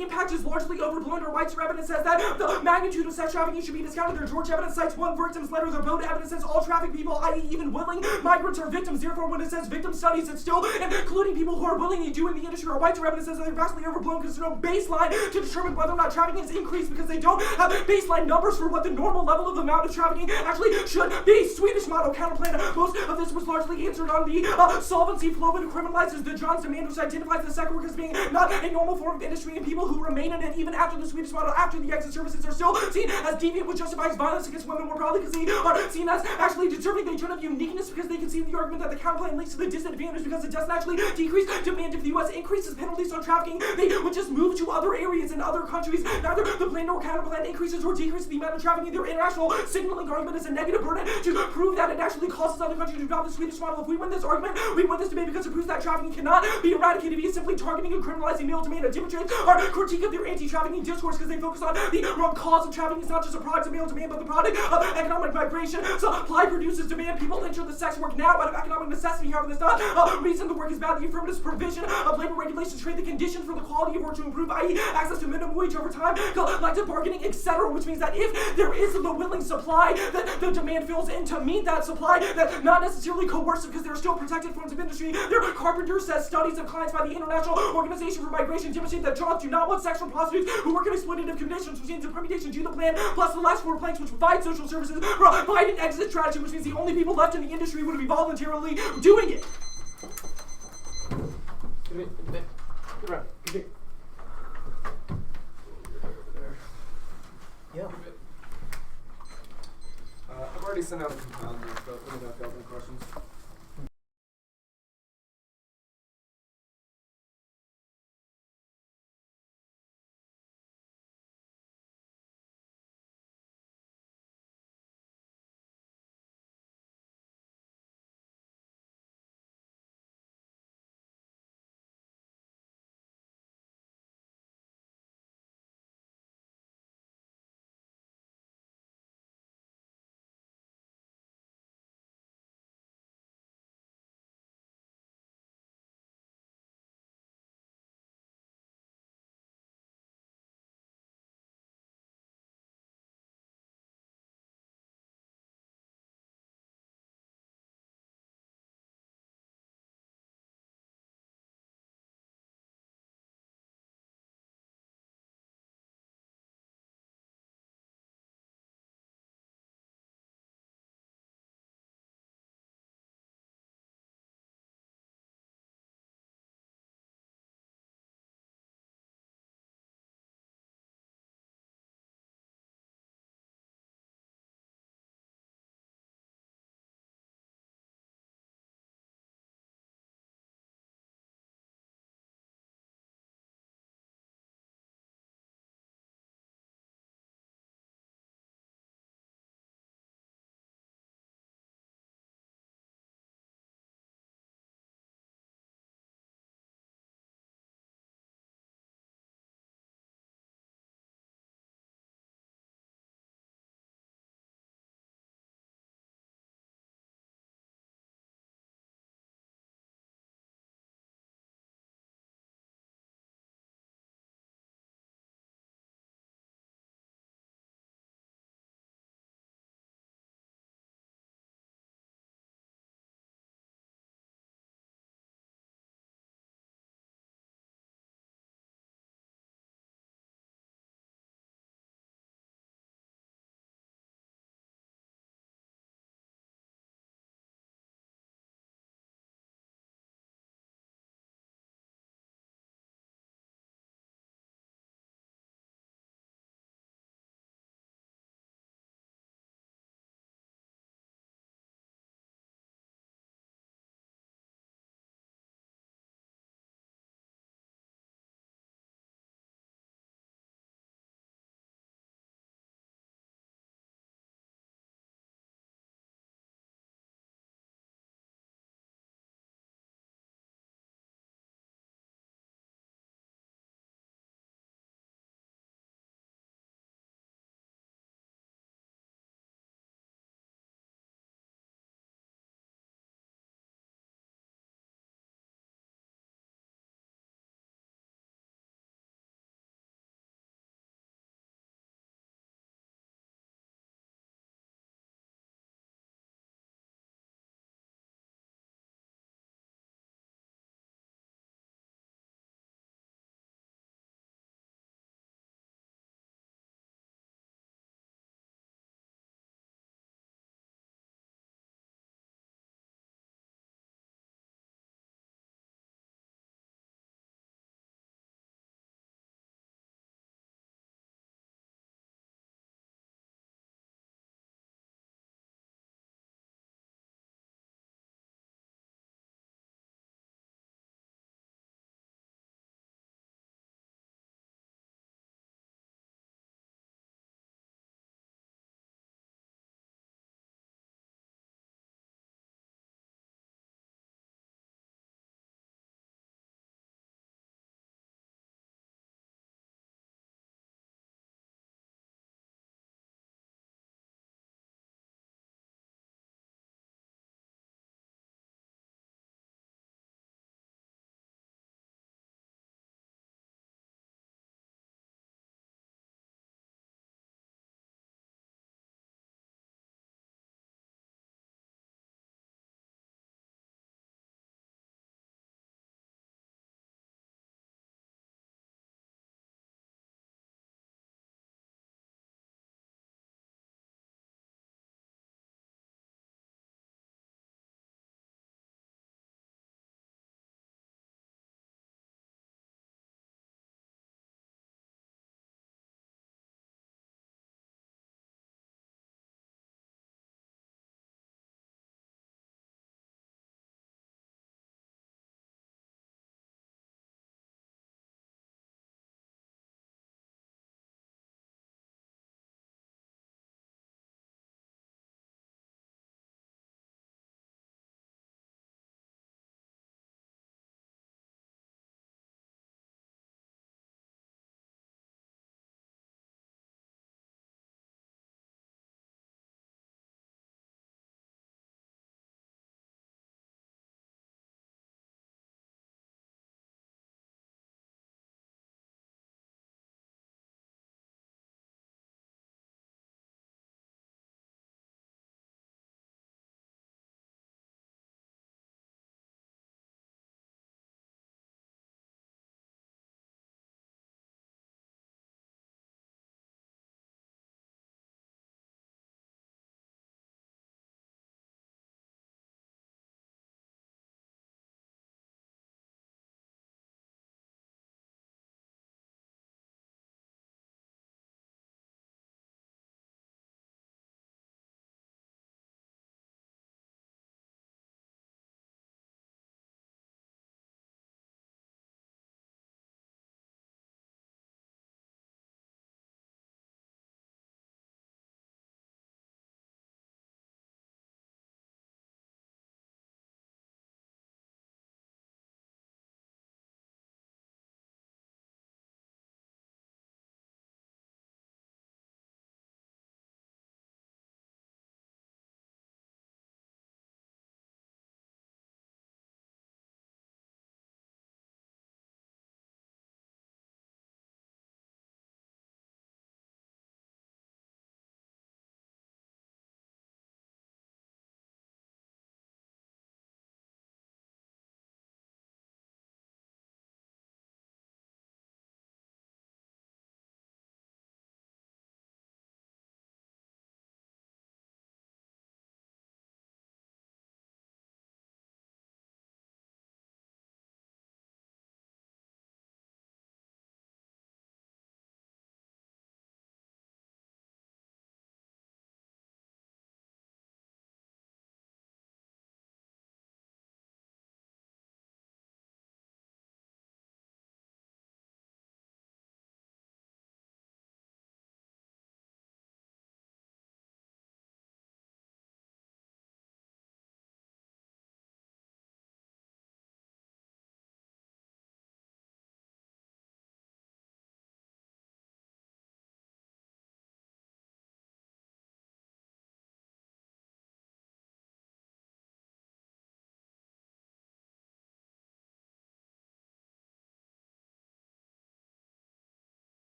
impact is largely overblown. Our White's evidence says that the magnitude of sex trafficking should be discounted. Their George evidence cites one victim's letter. Their Bode evidence says all trafficked people, i.e. even willing migrants are victims. Therefore, when it says victim studies, it's still including people who are willingly doing the industry or white to revenue says that they're vastly overblown because there's no baseline to determine whether or not trafficking has increased because they don't have baseline numbers for what the normal level of amount of trafficking actually should be. Swedish model counterplan. Most of this was largely answered on the solvency flow, but it criminalizes the John's demand, which identifies the sex work as being not a normal form of industry, and people who remain in it even after the Swedish model, after the exit services, are still seen as deviant, which justifies violence against women more broadly because they are seen as actually deserving. They turn up uniqueness because they concede the argument that the counterplan leads to the disadvantage because it doesn't actually decrease demand. If the U.S. increases penalties on trafficking, they would just move to other areas in other countries. Neither the plan nor counterplan increases or decreases the amount of trafficking. Their international signaling argument is a negative burden to prove that it actually causes other countries to adopt the Swedish model. If we win this argument, we win this debate because it proves that trafficking cannot be eradicated via simply targeting and criminalizing male demand. It demonstrates our critique of their anti-trafficking discourse because they focus on the wrong cause of trafficking. It's not just a product of male demand, but the product of economic migration. Supply produces demand. People enter the sex work now out of economic necessity. However, that's not a reason the work is bad. The affirmative provision of labor regulations create the conditions for the quality of work to improve, i.e. access to minimum wage over time, collective bargaining, etc., which means that if there is the willing supply, that the demand fills in to meet that supply. That's not necessarily coercive because there are still protected forms of industry. Their Carpenter says studies of clients by the International Organization for Migration demonstrate that jobs do not want sexual prostitutes who work in exploitative conditions, which means the permutation to the plan plus the last 4 planks which provide social services provide an exit strategy, which means the only people left in the industry would be voluntarily doing it. Yeah. I've already sent out the compiled notes, but let me know if you have any questions.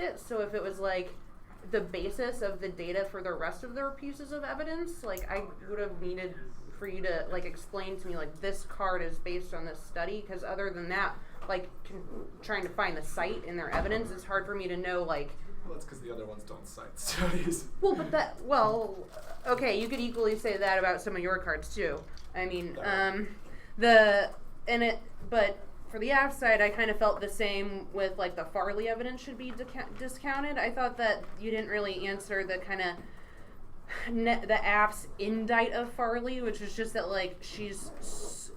it. So if it was like the basis of the data for the rest of their pieces of evidence, like I would have needed for you to like explain to me like this card is based on this study, because other than that, like trying to find the site in their evidence, it's hard for me to know like. Well, that's because the other ones don't cite studies. Well, but that, well, okay, you could equally say that about some of your cards too. I mean, but for the AF side, I kind of felt the same with like the Farley evidence should be discounted. I thought that you didn't really answer the kind of the AF's indict of Farley, which was just that like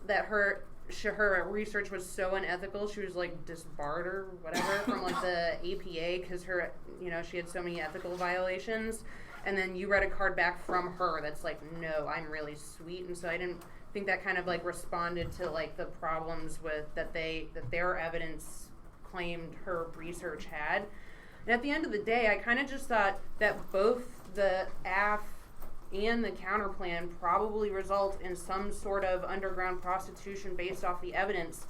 her research was so unethical, she was like disbarred or whatever from like the APA because she had so many ethical violations. And then you read a card back from her that's like, no, I'm really sweet. And so I didn't think that kind of like responded to like the problems with that their evidence claimed her research had. And at the end of the day, I kind of just thought that both the AF and the counterplan probably result in some sort of underground prostitution based off the evidence.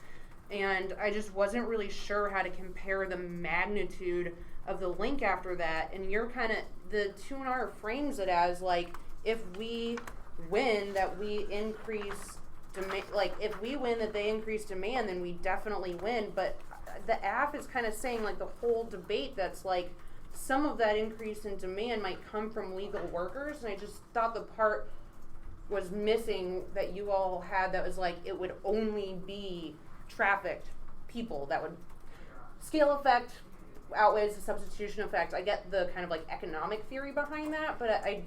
And I just wasn't really sure how to compare the magnitude of the link after that. And you're kind of, the 2R frames it as like, if we win that we increase demand, like if we win that they increase demand, then we definitely win. But the AF is kind of saying like the whole debate that's like, some of that increase in demand might come from legal workers, and I just thought the part was missing that you all had that was like it would only be trafficked people that would scale effect outweighs the substitution effect. I get the kind of like economic theory behind that, but I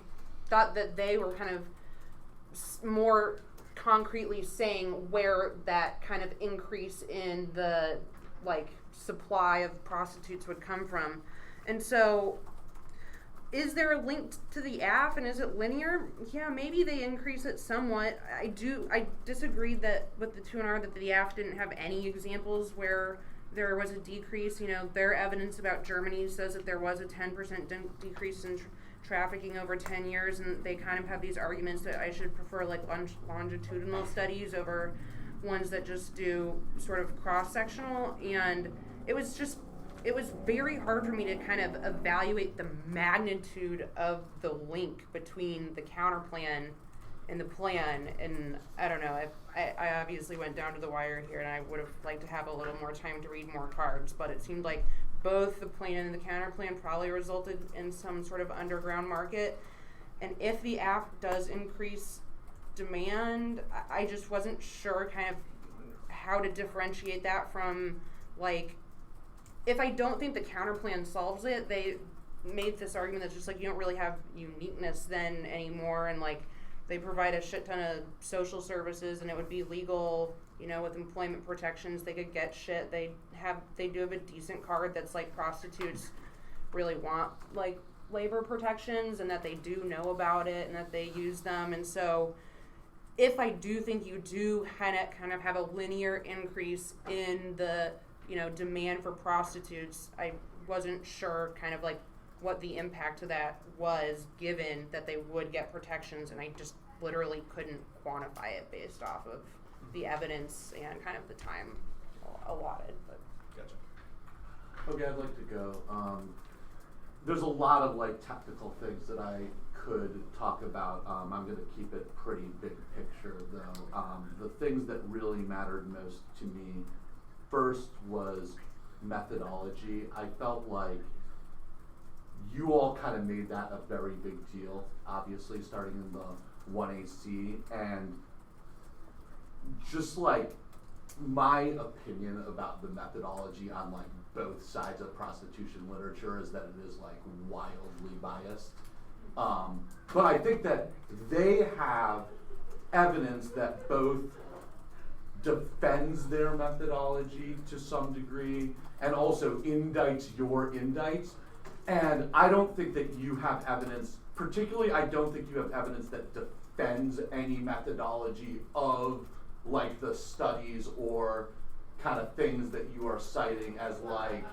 thought that they were kind of more concretely saying where that kind of increase in the like supply of prostitutes would come from. And so, is there a link to the AF, and is it linear? Yeah, maybe they increase it somewhat. I disagreed that with the 2R that the AF didn't have any examples where there was a decrease. Their evidence about Germany says that there was a 10% decrease in trafficking over 10 years, and they kind of have these arguments that I should prefer like longitudinal studies over ones that just do sort of cross-sectional, and it was very hard for me to kind of evaluate the magnitude of the link between the counterplan and the plan. And I don't know, I obviously went down to the wire here, and I would have liked to have a little more time to read more cards, but it seemed like both the plan and the counterplan probably resulted in some sort of underground market. And if the AF does increase demand, I just wasn't sure kind of how to differentiate that from like, if I don't think the counterplan solves it, they made this argument that's just like you don't really have uniqueness then anymore, and like they provide a shit ton of social services, and it would be legal, with employment protections. They could get shit. They do have a decent card that's like prostitutes really want like labor protections, and that they do know about it, and that they use them. And so if I do think you do kind of have a linear increase in the demand for prostitutes, I wasn't sure kind of like what the impact of that was, given that they would get protections, and I just literally couldn't quantify it based off of the evidence and kind of the time allotted. But Gotcha. Okay, I'd like to go. There's a lot of like technical things that I could talk about. I'm going to keep it pretty big picture though. The things that really mattered most to me first was methodology. I felt like you all kind of made that a very big deal, obviously starting in the 1AC, and just like my opinion about the methodology on like both sides of prostitution literature is that it is like wildly biased. But I think that they have evidence that both defends their methodology to some degree and also indicts your indicts. And I don't think that you have evidence, particularly I don't think you have evidence that defends any methodology of like the studies or kind of things that you are citing as like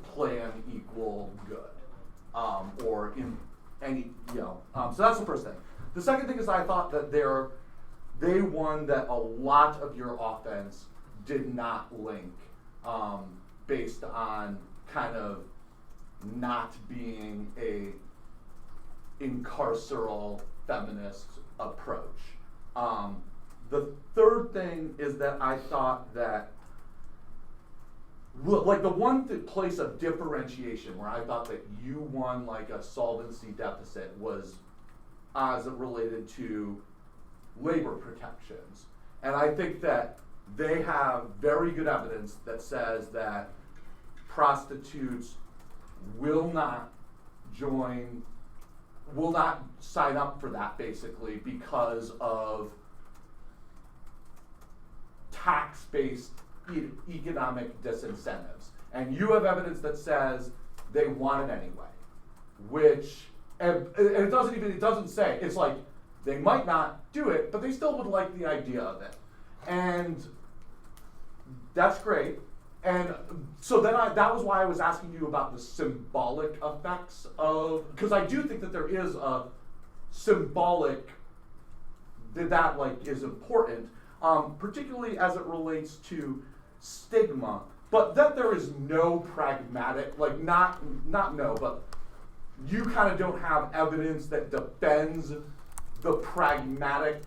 plan equal good, or in any, so that's the first thing. The second thing is I thought that they won that a lot of your offense did not link, based on kind of not being a incarceral feminist approach. The third thing is that I thought that, like the one place of differentiation where I thought that you won like a solvency deficit was as it related to labor protections. And I think that they have very good evidence that says that prostitutes will not sign up for that basically because of tax-based economic disincentives. And you have evidence that says they want it anyway, which, and it doesn't say, it's like they might not do it, but they still would like the idea of it. And that's great. And so then that was why I was asking you about the symbolic effects of, because I do think that there is a symbolic, that like is important, particularly as it relates to stigma, but that there is no pragmatic, like not no, but you kind of don't have evidence that defends the pragmatic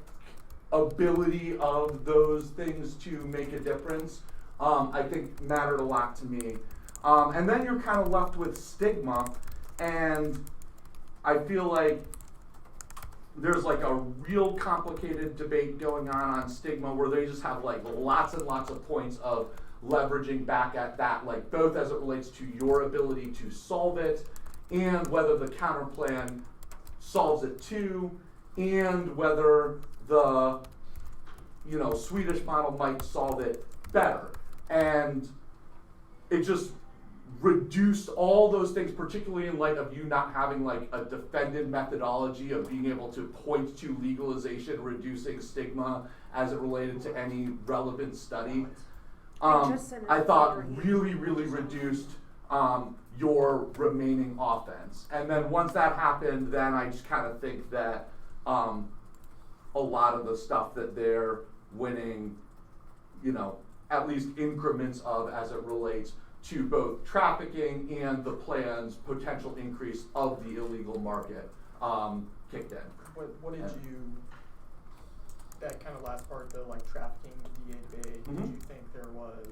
ability of those things to make a difference, I think mattered a lot to me. And then you're kind of left with stigma, and I feel like there's like a real complicated debate going on stigma where they just have like lots and lots of points of leveraging back at that, like both as it relates to your ability to solve it and whether the counter plan solves it too, and whether the Swedish model might solve it better. And it just reduced all those things, particularly in light of you not having like a defended methodology of being able to point to legalization, reducing stigma as it related to any relevant study. I thought really reduced your remaining offense. And then once that happened, then I just kind of think that a lot of the stuff that they're winning, at least increments of as it relates to both trafficking and the plan's potential increase of the illegal market kicked in. What did you, that kind of last part, the like trafficking DA debate, did you think there was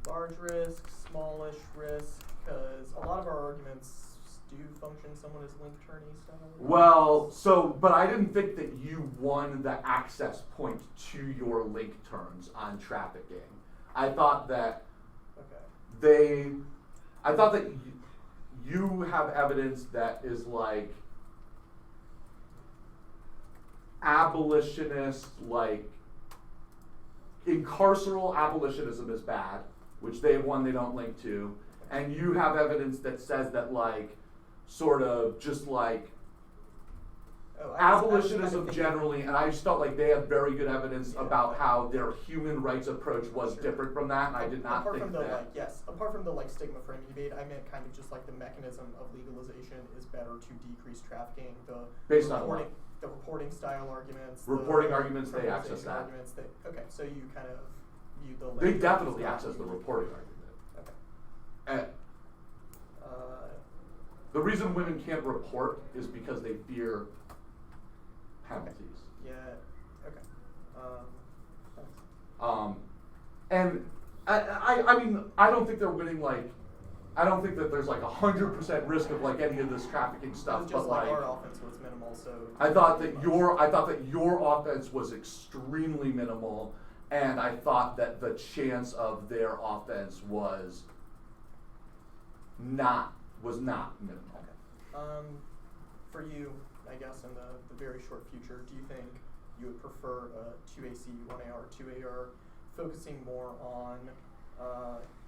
large risk, smallish risk? Because a lot of our arguments do function somewhat as link attorney style. Well, but I didn't think that you won the access point to your link terms on trafficking. I thought that you have evidence that is like abolitionist, like incarceral abolitionism is bad, which they have one they don't link to, and you have evidence that says that like sort of just like abolitionism generally, and I just felt like they had very good evidence about how their human rights approach was different from that, and I did not think that. Apart from the like stigma framing debate, I meant kind of just like the mechanism of legalization is better to decrease trafficking. Based on what? The reporting style arguments. Reporting arguments, they access that. Arguments, okay, so you kind of view the. They definitely access the reporting argument. Okay. The reason women can't report is because they fear penalties. Yeah. Okay. Thanks. And I mean, I don't think they're winning like. I don't think that there's like 100% risk of like any of this trafficking stuff. It's just but like our offense was minimal, so. I thought that your offense was extremely minimal, and I thought that the chance of their offense was not minimal. Okay. For you, I guess in the very short future, do you think you would prefer 2AC, 1AR, or 2AR, focusing more on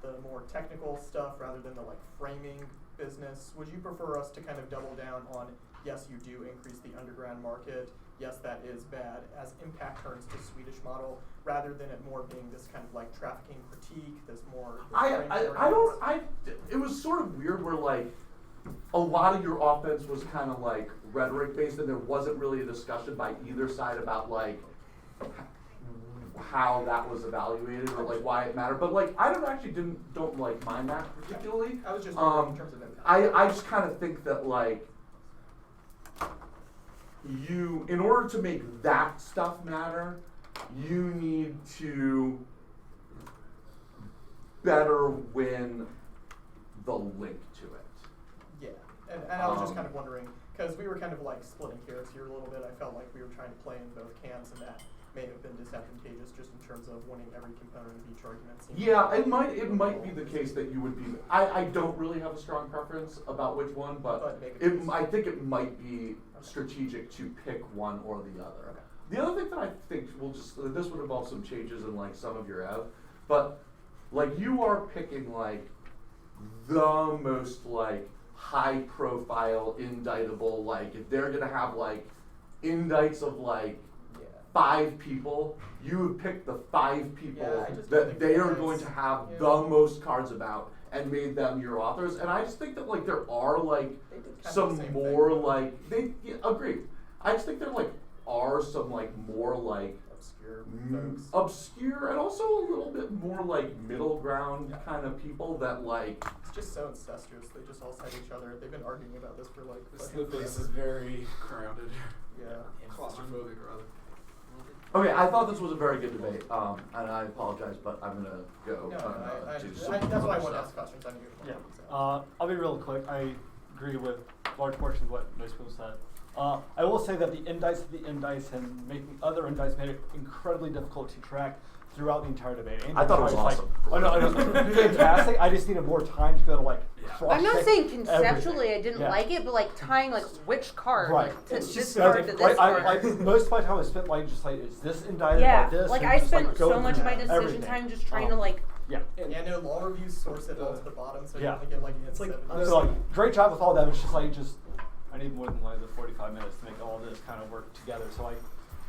the more technical stuff rather than the like framing business? Would you prefer us to kind of double down on, yes, you do increase the underground market, yes, that is bad, as impact turns to Swedish model, rather than it more being this kind of like trafficking critique, this more. It was sort of weird where like a lot of your offense was kind of like rhetoric based, and there wasn't really a discussion by either side about like how that was evaluated or like why it mattered. But like I don't like mind that particularly. I was just in terms of impact. I just kind of think that like in order to make that stuff matter, you need to better win the link to it. Yeah, and I was just kind of wondering, because we were kind of like splitting hairs here a little bit. I felt like we were trying to play in both camps, and that may have been disadvantageous just in terms of winning every component of each argument. Yeah, it might be the case that you would be. I don't really have a strong preference about which one, but I think it might be strategic to pick one or the other. Okay. The other thing that I think this would involve some changes in like some of your ev, but like you are picking like the most like high profile indictable, like if they're gonna have like indicts of like 5 people, you have picked the 5 people that they are going to have the most cards about and made them your authors. And I just think that like there are like some more like agreed. I just think there like are some like more like obscure and also a little bit more like middle ground kind of people that like it's just so incestuous. They just all cite each other. They've been arguing about this for like This is very crowded. Yeah. Claustrophobic rather. Okay, I thought this was a very good debate, and I apologize, but I'm gonna go. No, to that's why I want to ask questions. I knew. Yeah. I'll be real quick. I agree with large portions of what most people said. I will say that the indicts of the indicts and making other indicts made it incredibly difficult to track throughout the entire debate. I thought it was awesome. I know, fantastic. I just needed more time to be able to like I'm not saying conceptually everything. I didn't like it, but like tying like which card, right? like, to It's this just card to this card. like most of my time was spent like just like is this indicted Yeah, by this? like and I just, spent go so much of my through decision everything. time just trying to like. Yeah. Yeah, no, law reviews source it all to the bottom, so you Yeah. only get like It's like 7. so like great job with all that. It's just like I need more than like the 45 minutes to make all this kind of work together. So like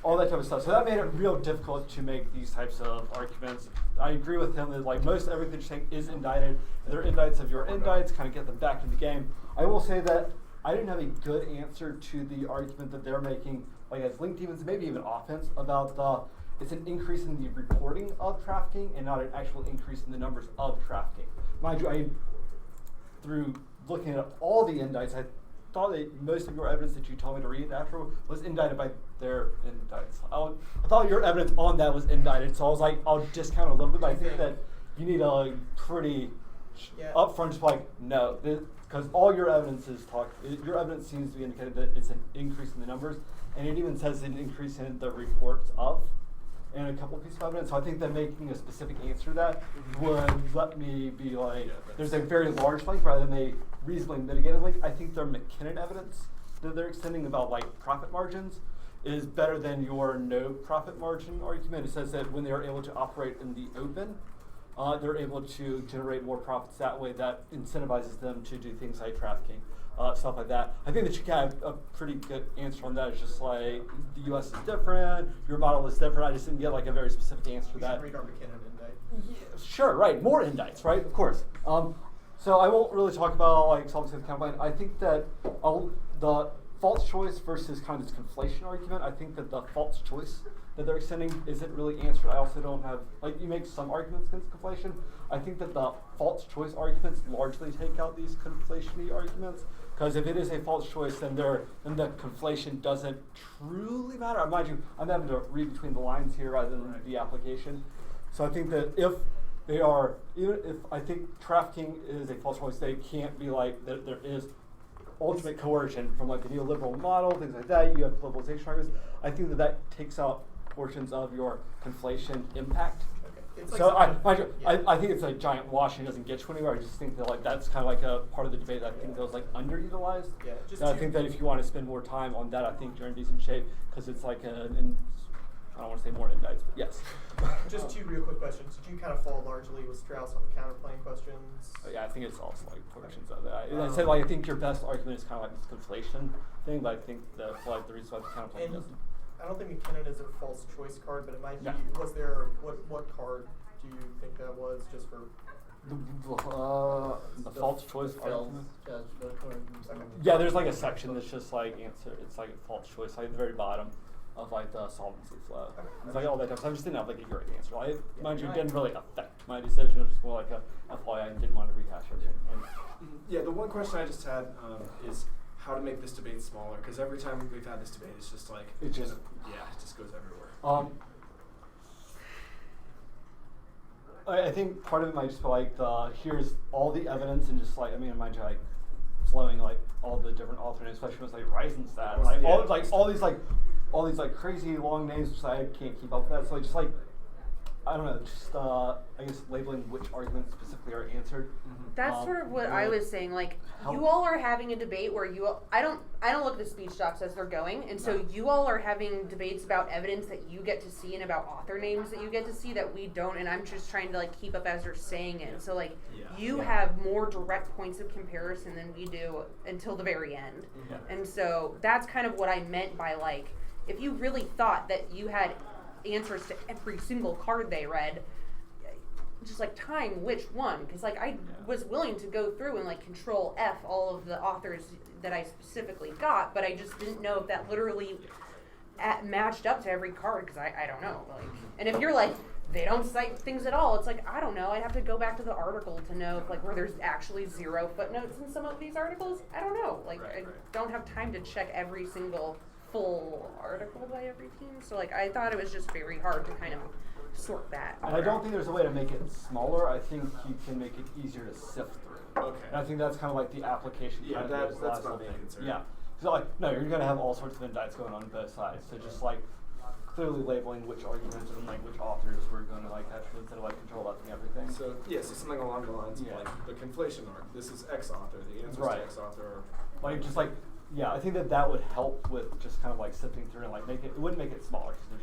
all that type of stuff. So that made it real difficult to make these types of arguments. I agree with him that like most everything you're saying is indicted. They're indicts of your indicts, kind of get them back in the game. I will say that I didn't have a good answer to the argument that they're making, like as linked demons, maybe even offense, about it's an increase in the reporting of trafficking and not an actual increase in the numbers of trafficking. Mind you, through looking at all the indicts, I thought that most of your evidence that you told me to read after was indicted by their indicts. I thought your evidence on that was indicted, so I was like, I'll discount a little bit, but I think that you need a like, pretty upfront, just like, no, because all your evidence your evidence seems to be indicated that it's an increase in the numbers, and it even says an increase in the reports of, and a couple pieces of evidence. So I think that making a specific answer to that would let me be like, there's a very large link rather than a reasonably mitigated link. I think their McKinnon evidence that they're extending about like profit margins is better than your no profit margin argument. It says that when they are able to operate in the open, they're able to generate more profits that way. That incentivizes them to do things like trafficking, stuff like that. I think that you can have a pretty good answer on that. It's just like the U.S. is different, your model is different. I just didn't get like a very specific answer to that. You should read our McKinnon indict. Yeah, sure, right. More indicts, right? Of course. So I won't really talk about like solvency of the counterclaim. I think that the false choice versus kind of this conflation argument, I think that the false choice that they're extending isn't really answered. I also don't have, like, you make some arguments against conflation. I think that the false choice arguments largely take out these conflation-y arguments, because if it is a false choice, then the conflation doesn't truly matter. Mind you, I'm having to read between the lines here rather than the application. So I think that if they are, even if I think trafficking is a false choice, they can't be like, there is ultimate coercion from like the neoliberal model, things like that. You have globalization arguments. I think that takes out portions of your conflation impact. Okay. It's like So I think it's a giant wash and doesn't get you anywhere. I just think that like that's kind of like a part of the debate that I think that was like underutilized. Yeah, just and I think that if you want to spend more time on that, I think you're in decent shape because it's like I don't want to say more indicts, but yes. Just 2 real quick questions. Did you kind of fall largely with Strauss on the counterclaim questions? Yeah, I think it's also like portions of that. I said like I think your best argument is kind of like this conflation thing, but I think that like the reason why the counterclaim doesn't. I don't think McKinnon is a false choice card, but it might be. Yeah. Was there what card do you think that was just for? The false choice argument. Okay. Yeah, there's like a section that's just like answer. It's like a false choice, like at the very bottom. of like the solvency flow. It's like all that stuff. So I just didn't have like a great answer. Like, mind you, it didn't really affect my decision. It was just more like a FYI. I didn't want to rehash everything. Yeah, the one question I just had is how to make this debate smaller, because every time we've had this debate, it's just like It just it just goes everywhere. I think part of it might just be like here's all the evidence and just like mind you, like flowing like all the different alternates, especially with like Reisenstat, and, like all these crazy long names which I can't keep up with that. So just like I don't know, just I guess labeling which arguments specifically are answered. That's sort of what I was saying. Like, you all are having a debate where I don't look at the speech docs as they're going, and so you all are having debates about evidence that you get to see and about author names that you get to see that we don't, and I'm just trying to like keep up as you're saying it. So like you have more direct points of comparison than we do until the very end. And so that's kind of what I meant by like, if you really thought that you had answers to every single card they read, just like tying which one, because like I was willing to go through and like control F all of the authors that I specifically got, but I just didn't know if that literally matched up to every card, because I don't know. Like, and if you're like they don't cite things at all, it's like I don't know. I'd have to go back to the article to know if like where there's actually 0 footnotes in some of these articles. I don't know. Like I don't have time to check every single full article by every team, so like I thought it was just very hard to kind of sort that. And I don't think there's a way to make it smaller. I think you can make it easier to sift through. Okay. And I think that's kind of like the application. Yeah, kind of that's my main concern. Yeah. So like, no, you're gonna have all sorts of indicts going on both sides. So just like clearly labeling which arguments and like which authors we're going to like actually instead of like control F everything. So so something along the lines of like the conflation arc. This is X author. The answers to X author are like just like. Yeah, I think that would help with just kind of like sifting through and like it wouldn't make it smaller because there's